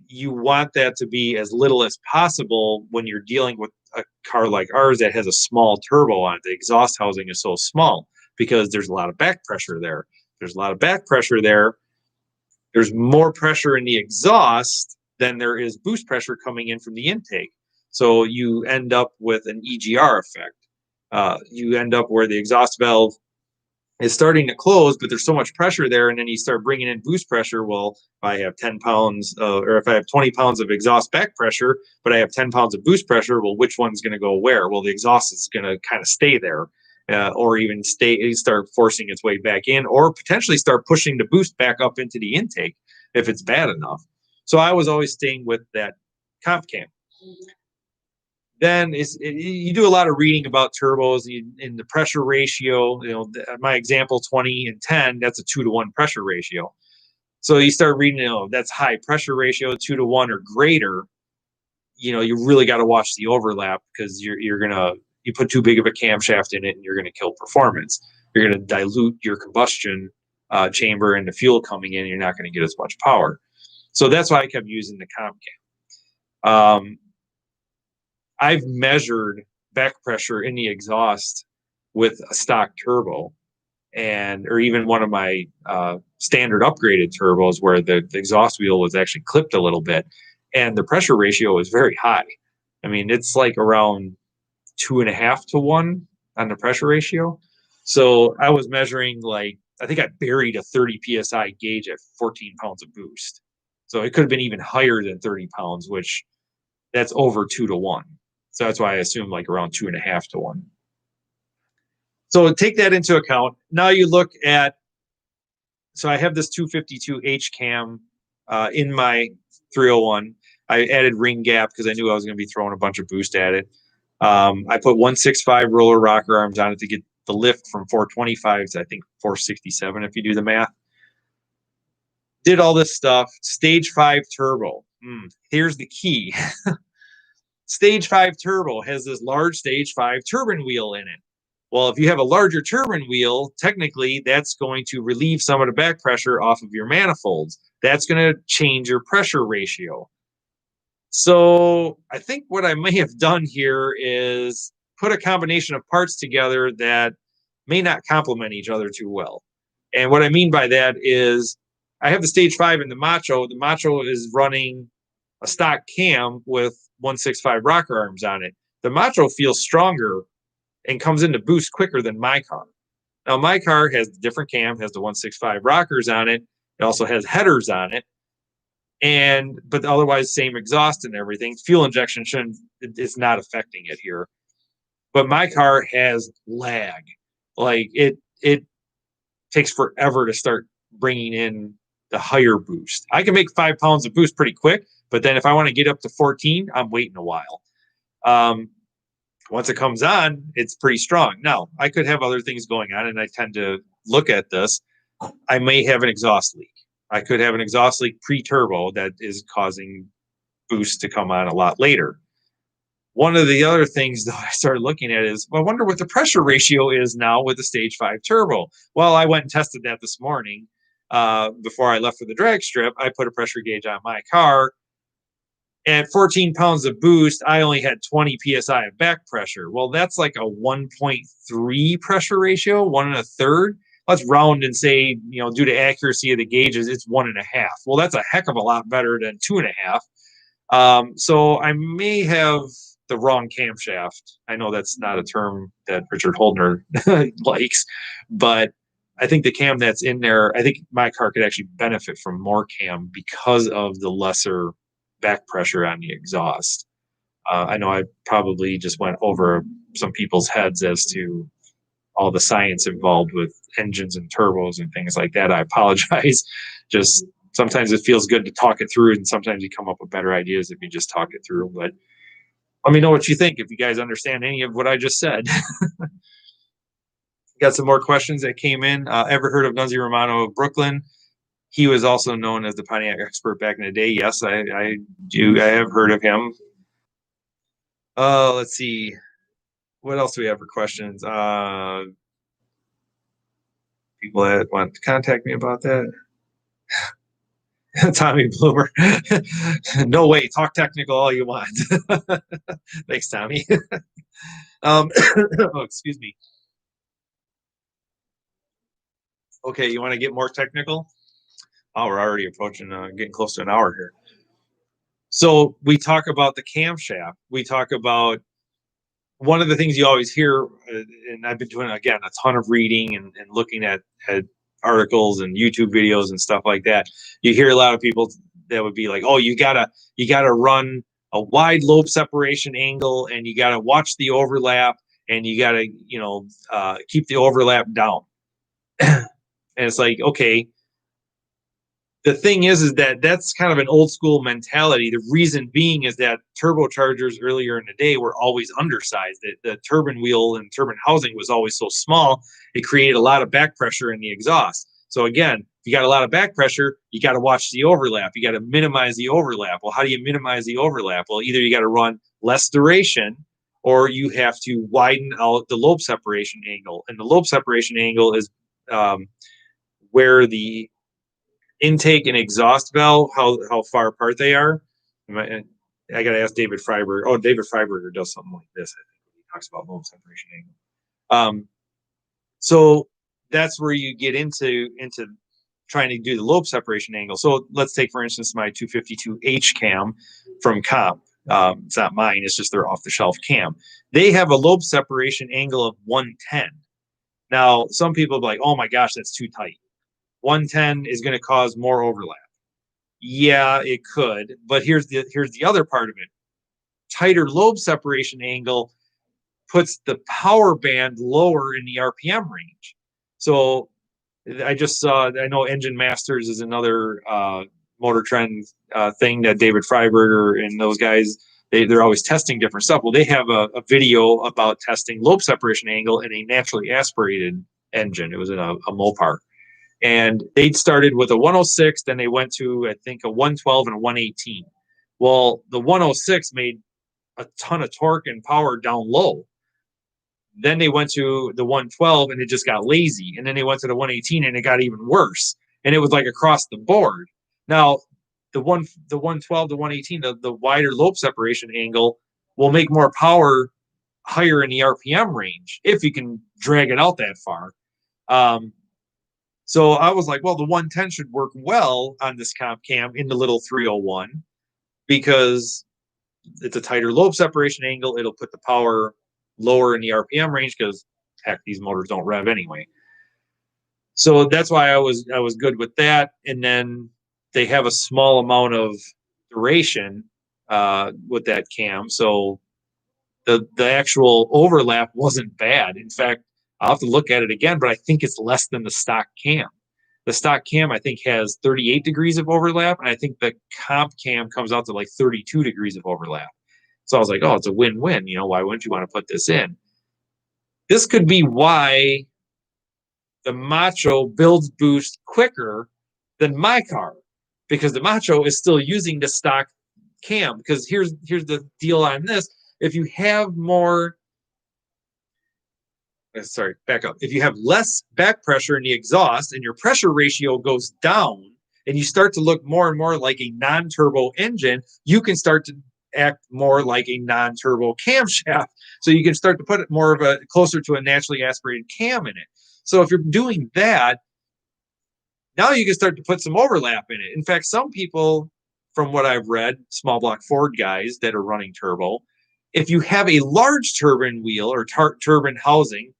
you want that to be as little as possible when you're dealing with a car like ours that has a small turbo on it. The exhaust housing is so small because there's a lot of back pressure there. There's a lot of back pressure there. There's more pressure in the exhaust than there is boost pressure coming in from the intake. So you end up with an EGR effect. You end up where the exhaust valve is starting to close, but there's so much pressure there, and then you start bringing in boost pressure. Well, if I have 10 pounds, or if I have 20 pounds of exhaust back pressure, but I have 10 pounds of boost pressure, well, which one's going to go where? Well, the exhaust is going to kind of stay there, or even start forcing its way back in, or potentially start pushing the boost back up into the intake if it's bad enough. So I was always staying with that comp cam. Then you do a lot of reading about turbos in the pressure ratio. You know, my example 20 and 10, that's a 2-to-1 pressure ratio. So you start reading, that's high pressure ratio, 2-to-1 or greater. You really got to watch the overlap because you put too big of a camshaft in it and you're going to kill performance. You're going to dilute your combustion chamber and the fuel coming in. You're not going to get as much power. So that's why I kept using the comp cam. I've measured back pressure in the exhaust with a stock turbo or even one of my standard upgraded turbos where the exhaust wheel was actually clipped a little bit and the pressure ratio is very high. I mean, it's like around 2.5 to 1 on the pressure ratio. So I was measuring like I think I buried a 30 psi gauge at 14 pounds of boost. So it could have been even higher than 30 pounds, which that's over 2 to 1. So that's why I assume like around 2.5 to 1. So take that into account. Now you look at, so I have this 252H cam in my 301. I added ring gap because I knew I was going to be throwing a bunch of boost at it. I put 165 roller rocker arms on it to get the lift from 425 to I think 467 if you do the math. Did all this stuff. Stage 5 turbo. Here's the key. Stage 5 turbo has this large stage 5 turbine wheel in it. Well, if you have a larger turbine wheel, technically that's going to relieve some of the back pressure off of your manifolds. That's going to change your pressure ratio. So I think what I may have done here is put a combination of parts together that may not complement each other too well. And what I mean by that is I have the stage 5 in the Macho. The Macho is running a stock cam with 165 rocker arms on it. The Macho feels stronger and comes into boost quicker than my car. Now, my car has a different cam, has the 165 rockers on it. It also has headers on it. But otherwise, same exhaust and everything. Fuel injection it's not affecting it here. But my car has lag. Like it takes forever to start bringing in the higher boost. I can make 5 pounds of boost pretty quick, but then if I want to get up to 14, I'm waiting a while. Once it comes on, it's pretty strong. Now, I could have other things going on, and I tend to look at this. I may have an exhaust leak. I could have an exhaust leak pre-turbo that is causing boost to come on a lot later. One of the other things that I started looking at is, well, I wonder what the pressure ratio is now with the stage 5 turbo. Well, I went and tested that this morning. Before I left for the drag strip, I put a pressure gauge on my car. At 14 pounds of boost, I only had 20 psi of back pressure. Well, that's like a 1.3 pressure ratio, 1 1/3. Let's round and say, due to accuracy of the gauges, it's 1.5. Well, that's a heck of a lot better than 2.5. So I may have the wrong camshaft. I know that's not a term that Richard Holdner likes, but I think the cam that's in there, I think my car could actually benefit from more cam because of the lesser back pressure on the exhaust. I know I probably just went over some people's heads as to all the science involved with engines and turbos and things like that. I apologize. Just sometimes it feels good to talk it through, and sometimes you come up with better ideas if you just talk it through. But let me know what you think if you guys understand any of what I just said. Got some more questions that came in. Ever heard of Nunzi Romano of Brooklyn? He was also known as the Pontiac expert back in the day. Yes, I do. I have heard of him. Let's see. What else do we have for questions? People that want to contact me about that. Tommy Bloomer. No way. Talk technical all you want. Thanks, Tommy. Oh, excuse me. Okay, you want to get more technical? Oh, we're already approaching, getting close to an hour here. So we talk about the camshaft. We talk about one of the things you always hear, and I've been doing, again, a ton of reading and looking at articles and YouTube videos and stuff like that. You hear a lot of people that would be like, oh, you gotta run a wide lobe separation angle, and you gotta watch the overlap, and you gotta, keep the overlap down. And it's like, okay, the thing is that that's kind of an old school mentality. The reason being is that turbochargers earlier in the day were always undersized. The turbine wheel and turbine housing was always so small, it created a lot of back pressure in the exhaust. So again, if you got a lot of back pressure, you got to watch the overlap. You got to minimize the overlap. Well, how do you minimize the overlap? Well, either you got to run less duration, or you have to widen out the lobe separation angle. And the lobe separation angle is where the intake and exhaust valve, how far apart they are. I got to ask David Freiberger. Oh, David Freiberger does something like this. I think he talks about lobe separation angle. So that's where you get into trying to do the lobe separation angle. So let's take, for instance, my 252H cam from Comp. It's not mine. It's just their off-the-shelf cam. They have a lobe separation angle of 110. Now, some people be like, oh my gosh, that's too tight. 110 is going to cause more overlap. Yeah, it could, but here's the other part of it. Tighter lobe separation angle puts the power band lower in the RPM range. So I just saw, I know Engine Masters is another Motor Trend thing that David Freiberger and those guys, they're always testing different stuff. Well, they have a video about testing lobe separation angle in a naturally aspirated engine. It was in a Mopar. And they started with a 106, then they went to, I think, a 112 and a 118. Well, the 106 made a ton of torque and power down low. Then they went to the 112 and it just got lazy. And then they went to the 118 and it got even worse. And it was like across the board. Now, the 112 to 118, the wider lobe separation angle will make more power higher in the RPM range if you can drag it out that far. So I was like, well, the 110 should work well on this comp cam in the little 301 because it's a tighter lobe separation angle. It'll put the power lower in the RPM range because heck, these motors don't rev anyway. So that's why I was good with that. And then they have a small amount of duration with that cam, so the actual overlap wasn't bad. In fact, I'll have to look at it again, but I think it's less than the stock cam. The stock cam, I think, has 38 degrees of overlap, and I think the comp cam comes out to like 32 degrees of overlap. So I was like, oh, it's a win-win. You know, why wouldn't you want to put this in? This could be why the Macho builds boost quicker than my car, because the Macho is still using the stock cam. Because here's the deal on this. If you have more, sorry, back up. If you have less back pressure in the exhaust and your pressure ratio goes down and you start to look more and more like a non-turbo engine, you can start to act more like a non-turbo camshaft. So you can start to put it more of a closer to a naturally aspirated cam in it. So if you're doing that, now you can start to put some overlap in it. In fact, some people, from what I've read, small block Ford guys that are running turbo, if you have a large turbine wheel or turbine housing,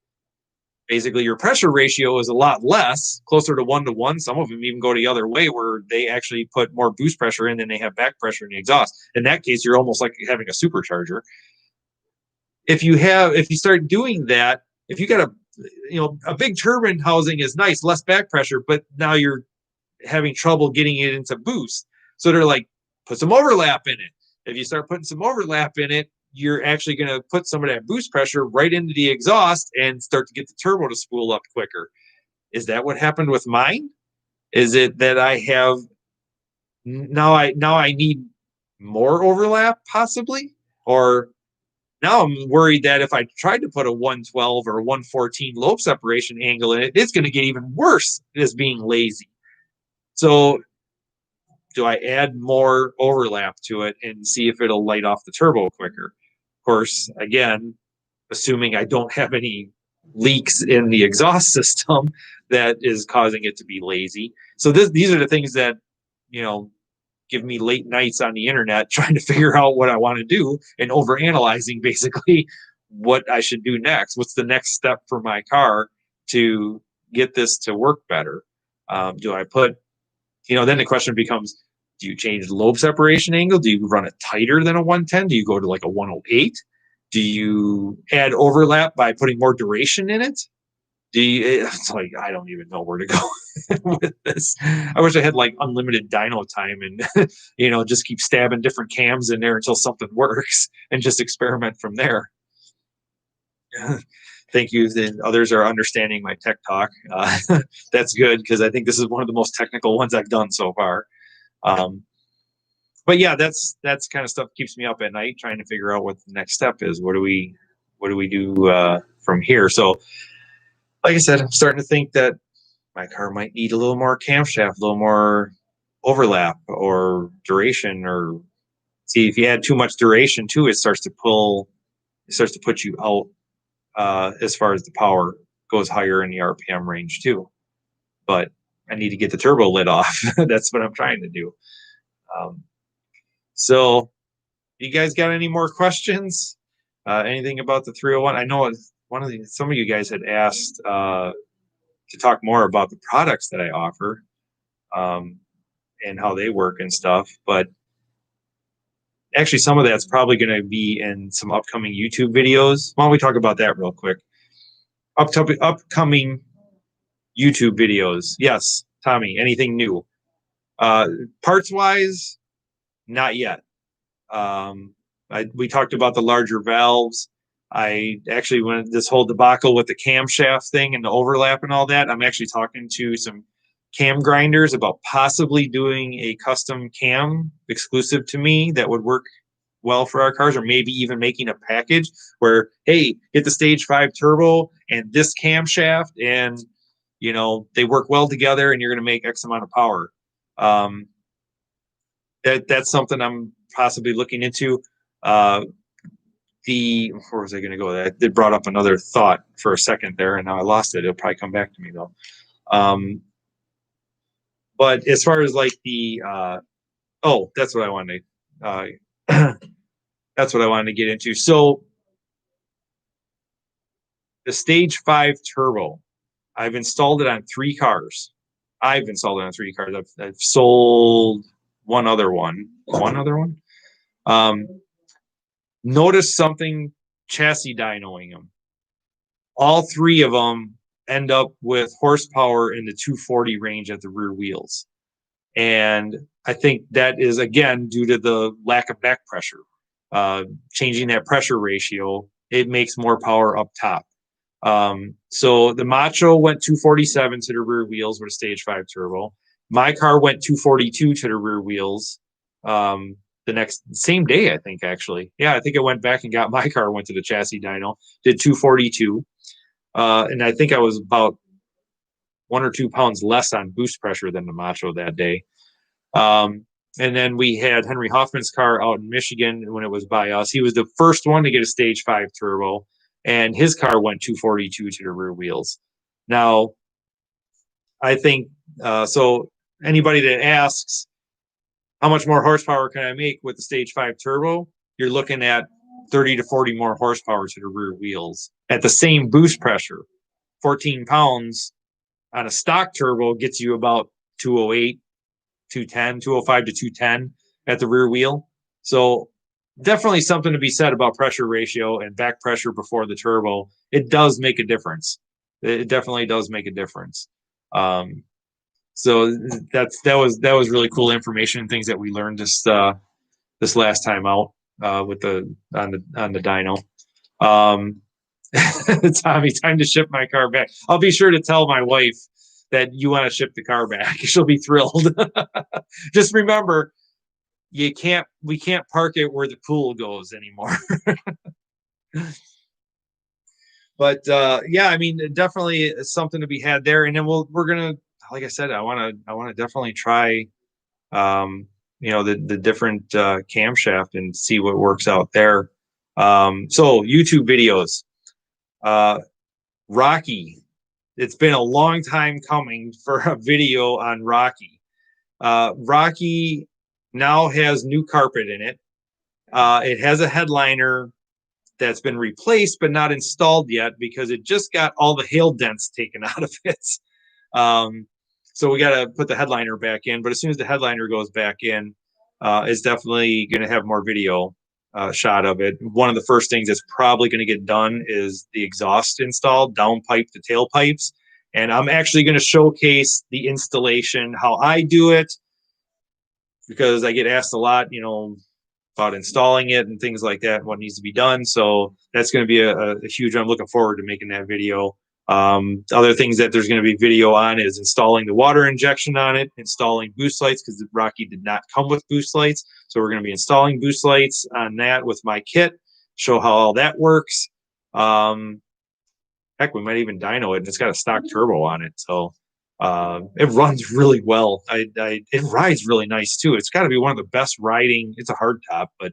basically your pressure ratio is a lot less, closer to 1-to-1. Some of them even go the other way where they actually put more boost pressure in than they have back pressure in the exhaust. In that case, you're almost like having a supercharger. If you start doing that, if you got a big turbine housing is nice, less back pressure, but now you're having trouble getting it into boost. So they're like, put some overlap in it. If you start putting some overlap in it, you're actually going to put some of that boost pressure right into the exhaust and start to get the turbo to spool up quicker. Is that what happened with mine? Is it that I have now I need more overlap possibly? Or now I'm worried that if I tried to put a 112 or a 114 lobe separation angle in it, it's going to get even worse as being lazy. So do I add more overlap to it and see if it'll light off the turbo quicker? Of course, again, assuming I don't have any leaks in the exhaust system that is causing it to be lazy. So these are the things that, give me late nights on the internet trying to figure out what I want to do and overanalyzing basically what I should do next. What's the next step for my car to get this to work better? Do I put, then the question becomes, do you change the lobe separation angle? Do you run it tighter than a 110? Do you go to like a 108? Do you add overlap by putting more duration in it? It's like, I don't even know where to go with this. I wish I had like unlimited dyno time and, just keep stabbing different cams in there until something works and just experiment from there. Thank you. Then others are understanding my tech talk. That's good because I think this is one of the most technical ones I've done so far. But yeah, that's kind of stuff keeps me up at night trying to figure out what the next step is. What do we do from here? So, like I said, I'm starting to think that my car might need a little more camshaft, a little more overlap or duration. Or see, if you add too much duration too, it starts to put you out as far as the power goes higher in the RPM range too. But I need to get the turbo lit off. That's what I'm trying to do. So you guys got any more questions? Anything about the 301? I know some of you guys had asked to talk more about the products that I offer, and how they work and stuff. But actually, some of that's probably going to be in some upcoming YouTube videos. Why don't we talk about that real quick? Upcoming YouTube videos. Yes, Tommy, anything new? Parts wise, not yet. We talked about the larger valves. I actually, went this whole debacle with the camshaft thing and the overlap and all that, I'm actually talking to some cam grinders about possibly doing a custom cam exclusive to me that would work well for our cars, or maybe even making a package where, hey, get the stage 5 turbo and this camshaft, and they work well together, and you're going to make X amount of power. That's something I'm possibly looking into. Where was I going to go? That did brought up another thought for a second there, and now I lost it. It'll probably come back to me though. But as far as like that's what I wanted to, that's what I wanted to get into. So the stage 5 turbo, I've installed it on 3 cars. I've sold one other one. Notice something chassis dynoing them. All 3 of them end up with horsepower in the 240 range at the rear wheels. And I think that is, again, due to the lack of back pressure. Changing that pressure ratio, it makes more power up top. So the Macho went 247 to the rear wheels with a stage 5 turbo. My car went 242 to the rear wheels. The same day, I think, actually. Yeah, I think I went back and got my car, went to the chassis dyno, did 242. And I think I was about 1 or 2 pounds less on boost pressure than the Macho that day. And then we had Henry Hoffman's car out in Michigan when it was by us. He was the first one to get a stage 5 turbo, and his car went 242 to the rear wheels. Now, I think, so anybody that asks, how much more horsepower can I make with the stage 5 turbo? You're looking at 30 to 40 more horsepower to the rear wheels at the same boost pressure. 14 pounds on a stock turbo gets you about 208, 210, 205 to 210 at the rear wheel. So definitely something to be said about pressure ratio and back pressure before the turbo. It does make a difference. It definitely does make a difference. So that was really cool information and things that we learned this last time out with on the dyno. Tommy, time to ship my car back. I'll be sure to tell my wife that you want to ship the car back. She'll be thrilled. Just remember, we can't park it where the pool goes anymore. But yeah, I mean, definitely something to be had there. And then we're gonna, like I said, I want to definitely try, the different camshaft and see what works out there. So YouTube videos, Rocky. It's been a long time coming for a video on Rocky. Rocky now has new carpet in it. It has a headliner that's been replaced but not installed yet because it just got all the hail dents taken out of it. So we got to put the headliner back in. But as soon as the headliner goes back in, it's definitely going to have more video shot of it. One of the first things that's probably going to get done is the exhaust installed, downpipe the tailpipes. And I'm actually going to showcase the installation, how I do it, because I get asked a lot, about installing it and things like that, and what needs to be done. So that's going to be a huge, I'm looking forward to making that video. Other things that there's going to be video on is installing the water injection on it, installing boost lights, because the Rocky did not come with boost lights. So we're going to be installing boost lights on that with my kit, show how all that works. Heck, we might even dyno it, and it's got a stock turbo on it. So it runs really well. It rides really nice too. It's got to be one of the best riding. It's a hard top, but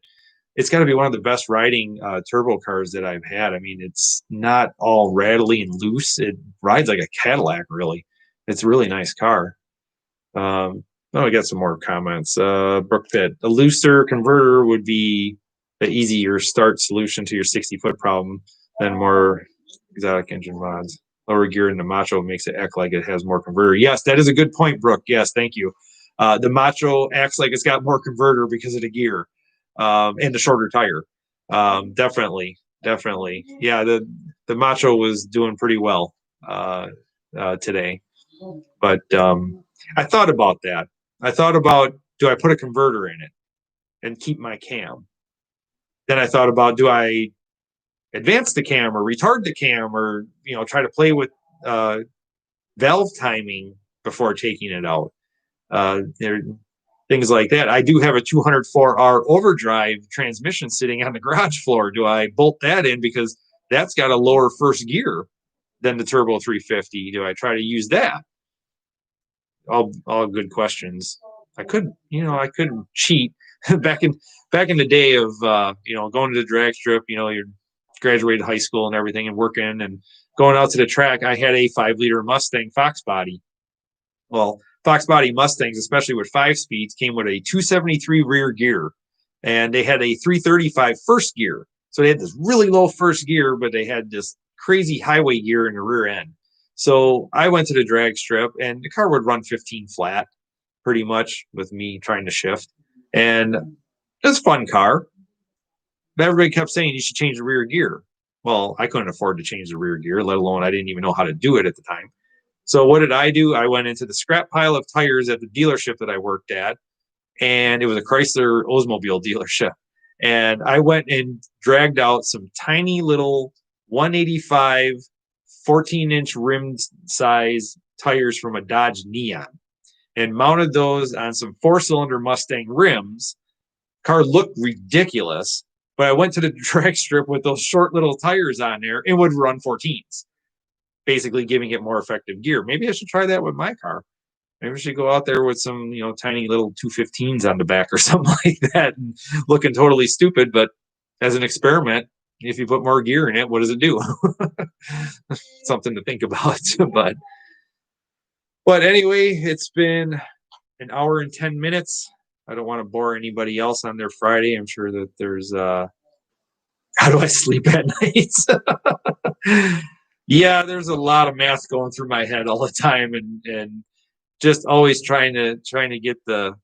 it's got to be one of the best riding turbo cars that I've had. I mean, it's not all rattly and loose. It rides like a Cadillac, really. It's a really nice car. Oh, I got some more comments. Brooke Pitt, a looser converter would be the easier start solution to your 60-foot problem than more Exotic engine mods. Lower gear in the Macho makes it act like it has more converter. Yes, that is a good point, Brooke. Yes, thank you. The Macho acts like it's got more converter because of the gear and the shorter tire. Definitely. Yeah, the Macho was doing pretty well today. But I thought about that. I thought about, do I put a converter in it and keep my cam? Then I thought about, do I advance the cam or retard the cam, or try to play with valve timing before taking it out. There things like that. I do have a 204R overdrive transmission sitting on the garage floor. Do I bolt that in because that's got a lower first gear than the Turbo 350? Do I try to use that? All good questions. I could cheat back in the day of going to the drag strip. You're graduated high school and everything, and working and going out to the track. I had a 5-liter Mustang Fox body. Well, Fox body Mustangs, especially with 5 speeds, came with a 273 rear gear, and they had a 335 first gear. So they had this really low first gear, but they had this crazy highway gear in the rear end. So I went to the drag strip, and the car would run 15 flat pretty much with me trying to shift. And it was a fun car. But everybody kept saying you should change the rear gear. Well, I couldn't afford to change the rear gear, let alone I didn't even know how to do it at the time. So what did I do? I went into the scrap pile of tires at the dealership that I worked at, and it was a Chrysler Oldsmobile dealership. And I went and dragged out some tiny little 185 14-inch rim size tires from a Dodge Neon and mounted those on some 4-cylinder Mustang rims. Car looked ridiculous, but I went to the drag strip with those short little tires on there and would run 14s, basically giving it more effective gear. Maybe I should try that with my car. Maybe I should go out there with some, tiny little 215s on the back or something like that, and looking totally stupid. But as an experiment, if you put more gear in it, what does it do? Something to think about. But anyway, it's been an hour and 10 minutes. I don't want to bore anybody else on their Friday. I'm sure that there's how do I sleep at night? Yeah, there's a lot of math going through my head all the time, and just always trying to get the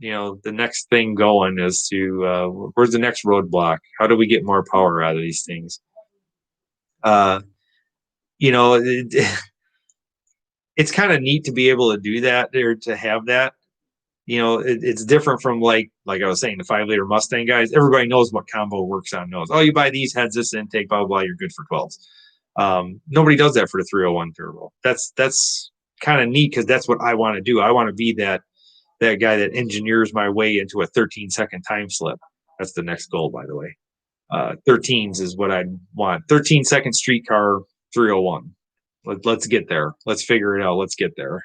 the next thing going as to where's the next roadblock? How do we get more power out of these things? It's kind of neat to be able to do that, or to have that. It's different from like I was saying, the 5-liter Mustang guys. Everybody knows what combo works on those. Oh, you buy these heads, this intake, blah, blah, blah, you're good for 12s. Nobody does that for the 301 turbo. That's kind of neat because that's what I want to do. I want to be that guy that engineers my way into a 13-second time slip. That's the next goal, by the way. 13s is what I want. 13-second street car 301. Let's get there. Let's figure it out. Let's get there.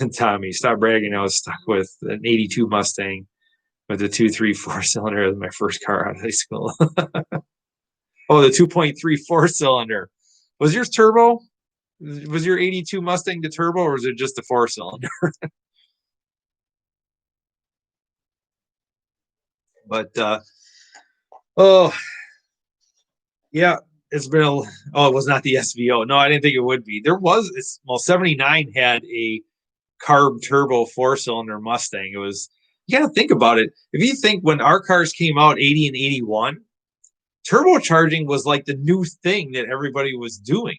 And Tommy, stop bragging. I was stuck with an 82 Mustang with a 2.3 cylinder as my first car out of high school. Oh, the 2.3 4-cylinder. Was yours turbo? Was your 82 Mustang the turbo, or was it just the 4-cylinder? But oh yeah, it's been it was not the SVO. No, I didn't think it would be. There was 79 had a carb turbo 4-cylinder Mustang. It was, you got to think about it. If you think when our cars came out, 80 and 81, turbocharging was like the new thing that everybody was doing.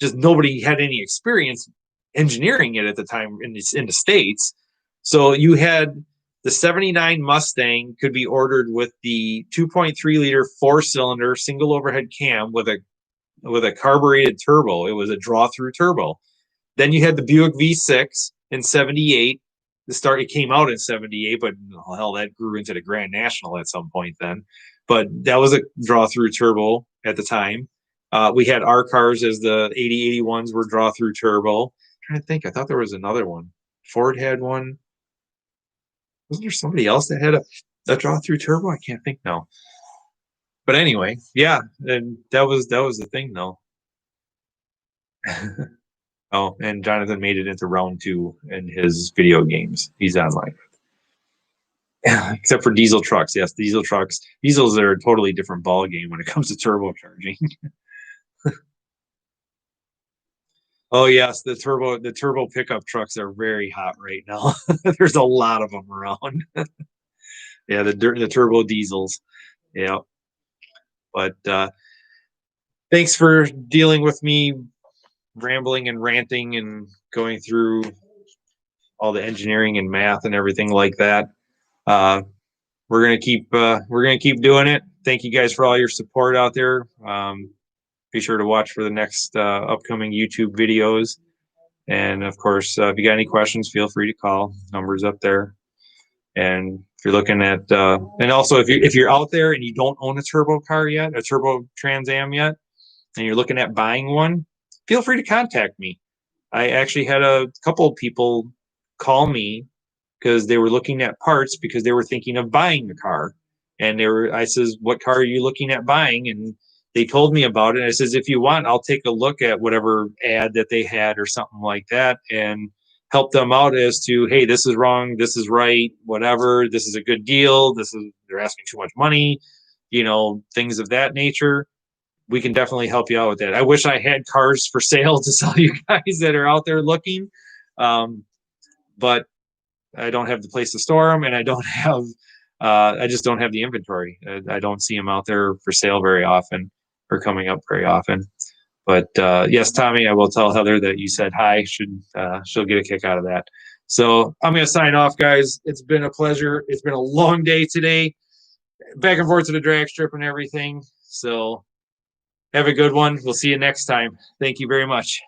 Just nobody had any experience engineering it at the time in the States. So you had the 79 Mustang could be ordered with the 2.3 liter 4-cylinder single overhead cam with a carbureted turbo. It was a draw through turbo. Then you had the Buick V6 in 78. It came out in 78, but hell, that grew into the Grand National at some point then. But that was a draw through turbo at the time. We had our cars as the 80, 81s were draw through turbo. I'm trying to think. I thought there was another one. Ford had one. Wasn't there somebody else that had a draw through turbo? I can't think now. But anyway, yeah, and that was the thing though. Oh, and Jonathan made it into round 2 in his video games. He's online. Except for diesel trucks. Yes, diesel trucks. Diesels are a totally different ball game when it comes to turbocharging. Oh yes, the turbo pickup trucks are very hot right now. There's a lot of them around. Yeah, the turbo diesels. Yeah, but thanks for dealing with me rambling and ranting and going through all the engineering and math and everything like that. Uh, we're gonna keep doing it. Thank you guys for all your support out there. Be sure to watch for the next upcoming YouTube videos. And of course, if you got any questions, feel free to call. Numbers up there. And if you're looking at, and also if you're out there and you don't own a turbo car yet, a turbo Trans Am yet, and you're looking at buying one, feel free to contact me. I actually had a couple of people call me because they were looking at parts because they were thinking of buying the car. And I says, what car are you looking at buying? And they told me about it. I says, if you want, I'll take a look at whatever ad that they had or something like that and help them out as to, hey, this is wrong, this is right, whatever, this is a good deal, they're asking too much money, things of that nature. We can definitely help you out with that. I wish I had cars for sale to sell you guys that are out there looking. But I don't have the place to store them, and I just don't have the inventory. I don't see them out there for sale very often or coming up very often. But yes, Tommy, I will tell Heather that you said hi. She'll get a kick out of that. So I'm going to sign off, guys. It's been a pleasure. It's been a long day today, back and forth to the drag strip and everything. So have a good one. We'll see you next time. Thank you very much.